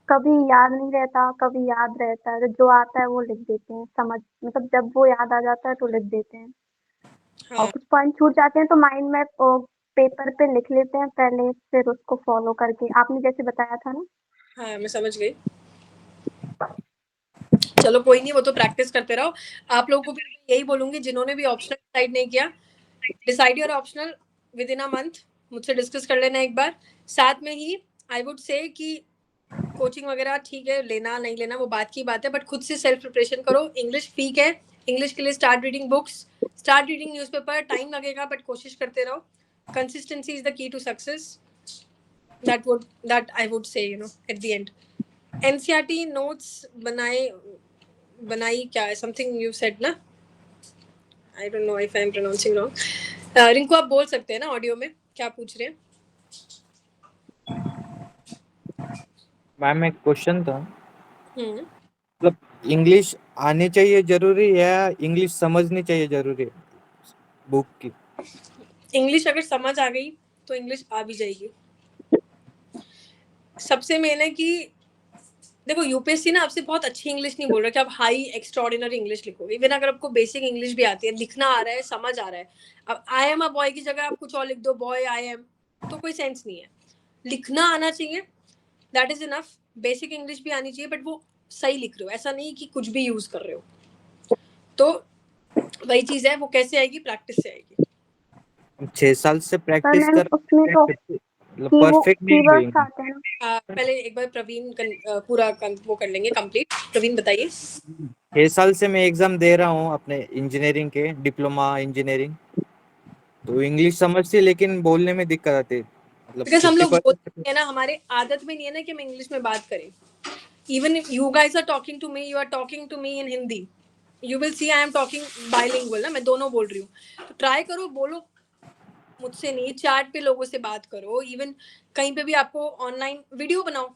कभी याद नहीं रहता, कभी याद रहता है, तो जो आता है वो लिख देते हैं, समझ मतलब जब वो याद आ जाता है तो लिख देते हैं। और हाँ कुछ पॉइंट छूट जाते हैं तो माइंड में पेपर पे लिख लेते हैं पहले, फिर उसको फॉलो करके आपने जैसे बताया था ना। हाँ मैं समझ गई। चलो कोई नहीं, वो तो प्रैक्टिस करते रहो। आप लोगों को भी यही बोलूंगी, जिन्होंने भी ऑप्शनल डिसाइड नहीं किया, decide your optional with in a month, मुझसे डिस्कस कर लेना एक बार। साथ में ही आई वुड से कि कोचिंग वगैरह ठीक है, लेना नहीं लेना वो बात की बात है, बट खुद से सेल्फ प्रिपरेशन करो। इंग्लिश ठीक है, इंग्लिश के लिए start reading books, start reading newspaper. Time लगेगा बट कोशिश करते रहो। Consistency is the key to success, that I would say, at the end. NCERT notes बनाई क्या है, something you said ना, I don't know if I'm pronouncing wrong. Rinku आप बोल सकते हैं ना ऑडियो में, क्या पूछ रहे हैं? मैम एक क्वेश्चन था, हम्म मतलब इंग्लिश आनी चाहिए जरूरी है या इंग्लिश समझनी चाहिए जरूरी है बुक की? इंग्लिश अगर समझ आ गई तो इंग्लिश आ भी जाएगी। सबसे मेन है कि देखो, यूपीएससी ना आपसे बहुत अच्छी इंग्लिश नहीं बोल रहा कि आप हाई एक्स्ट्राऑर्डिनरी इंग्लिश लिखो। इवन अगर आपको बेसिक इंग्लिश भी आती है, लिखना आ रहा है, समझ आ रहा है, अब आई एम अ बॉय की जगह आप कुछ और लिख दो, बॉय आई एम, तो कोई सेंस नहीं है। लिखना आना चाहिए, that is enough. Basic English भी आनी चाहिए, बट वो सही लिख रहे हो, ऐसा नहीं कि कुछ भी यूज कर रहे हो। तो वही चीज है, वो कैसे आएगी? प्रैक्टिस से आएगी। 6 साल से पर प्रैक्टिस मैम कर उसमें तो मतलब परफेक्ट नहीं है कीवर्ड्स इंग्लिश। आते हैं ना। पहले एक बार प्रवीण पूरा वो कर लेंगे कंप्लीट। प्रवीण बताइए। 6 साल से मैं एग्जाम दे रहा हूँ अपने इंजीनियरिंग के, डिप्लोमा इंजीनियरिंग, तो इंग्लिश समझती लेकिन बोलने में दिक्कत आती है, मतलब बिकॉज हम लोग बोलते 50%। हैं ना, हमारे आदत में नहीं है ना कि हम इंग्लिश में बात करें। even if you guys are talking to me, you are talking to me in Hindi, you will see I am talking bilingual ना, मैं दोनों बोल रही हूँ। तो ट्राई करो, बोलो मुझसे नहीं, चैट पे लोगों से बात करो। इवन कहीं पे भी आपको ऑनलाइन वीडियो बनाओ,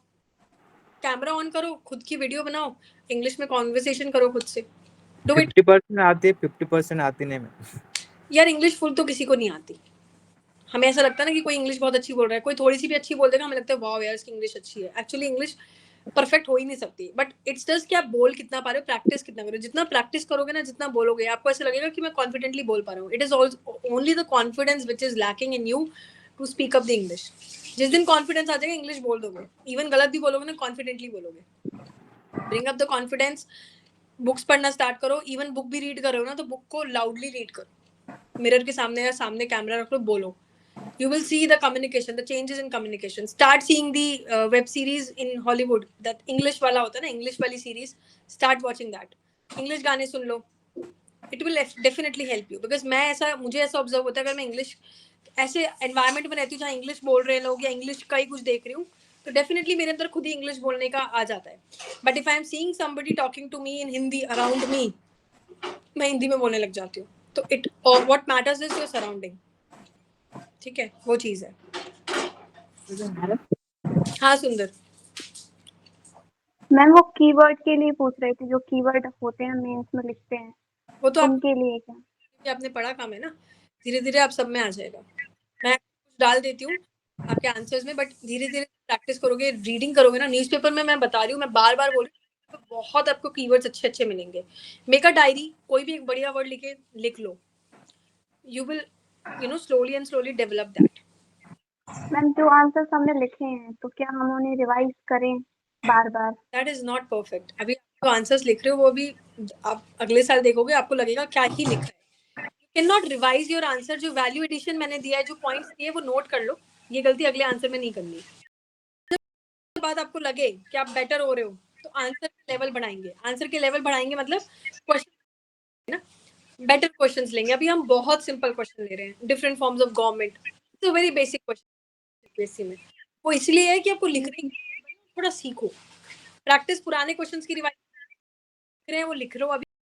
कैमरा ऑन करो, खुद की वीडियो बनाओ, इंग्लिश में कॉन्वर्सेशन करो खुद से, डू इट। 50% आती है, 50% आती नहीं मैं। यार इंग्लिश फुल तो किसी को नहीं आती। हमें ऐसा लगता है ना कि कोई इंग्लिश बहुत अच्छी बोल रहा है, कोई थोड़ी सी भी अच्छी बोल देगा, हमें लगता है वाह यार इसकी इंग्लिश अच्छी है। एक्चुअली इंग्लिश परफेक्ट हो ही नहीं सकती, बट इट्स जस्ट कि आप बोल कितना पा रहे हो, प्रैक्टिस कितना करो। जितना प्रैक्टिस करोगे ना, जितना बोलोगे, आपको ऐसा लगेगा कि मैं कॉन्फिडेंटली बोल पा रहा हूँ। It is only the confidence which is lacking in you to speak up the English. जिस दिन कॉन्फिडेंस आ जाएगा, इंग्लिश बोल दोगे, इवन गलत भी बोलोगे ना, कॉन्फिडेंटली बोलोगे। Bring up the confidence, books पढ़ना स्टार्ट करो। इवन बुक भी रीड करो ना, तो बुक को लाउडली रीड करो, मिरर के सामने या सामने कैमरा रख लो, बोलो। You will see the communication, the changes in communication. Start seeing the web series in Hollywood, that English वाला होता है ना, English वाली series. Start watching that. English गाने सुन लो. It will definitely help you. Because मुझे ऐसा observe होता है, अगर मैं English ऐसे environment में रहती हूँ जहाँ English बोल रहे हैं लोग, या English का ही कुछ देख रही हूँ, तो definitely मेरे अंदर खुद ही English बोलने का आ जाता है. But if I am seeing somebody talking to me in Hindi around me, मैं हिंदी में बोलने लग जाती हूँ. तो what matters is your surrounding. ठीक है, वो चीज है. हाँ सुंदर, मैम वो कीवर्ड के लिए पूछ रहे थे, जो कीवर्ड होते हैं मेंस में लिखते हैं, वो तो उनके लिए क्या? आपने पढ़ा काम है ना, धीरे धीरे आप सब में आ जाएगा. मैं कुछ डाल देती हूँ आपके आंसर्स में, बट धीरे धीरे प्रैक्टिस करोगे, रीडिंग करोगे ना. न्यूज़पेपर में मैं बता रही हूँ, मैं बार बार बोल रही हूँ, तो बहुत आपको कीवर्ड्स अच्छे अच्छे मिलेंगे. मेक अ डायरी, कोई भी एक बढ़िया वर्ड लिख लो. You will slowly and slowly develop that. Ma'am जो आंसर्स हमने लिखे हैं तो क्या हम उन्हें रिवाइज करें बार बार? That is not perfect. अभी आप जो आंसर्स लिख रहे हो वो भी आप अगले साल देखोगे आपको लगेगा क्या ही लिखा है। You can not revise your answer. जो वैल्यू एडिशन मैंने दिया है, जो पॉइंट्स दिए वो नोट कर लो। ये गलती अगले आंसर में नहीं करनी। बाद आपको लगे कि आप बेटर हो रहे हो तो आंसर के लेवल बढ़ाएंगे। आंसर के लेवल बढ़ाएंगे मतलब क्वेश्चन ना, बेटर क्वेश्चंस लेंगे। अभी हम बहुत सिंपल क्वेश्चन ले रहे हैं, डिफरेंट फॉर्म्स ऑफ गवर्नमेंट, तो वेरी बेसिक क्वेश्चन बेसिक में। वो इसलिए है कि आपको लिखने की थोड़ा सीखो। प्रैक्टिस पुराने क्वेश्चंस की रिवाइज कर रहे हैं वो लिख रहे हो अभी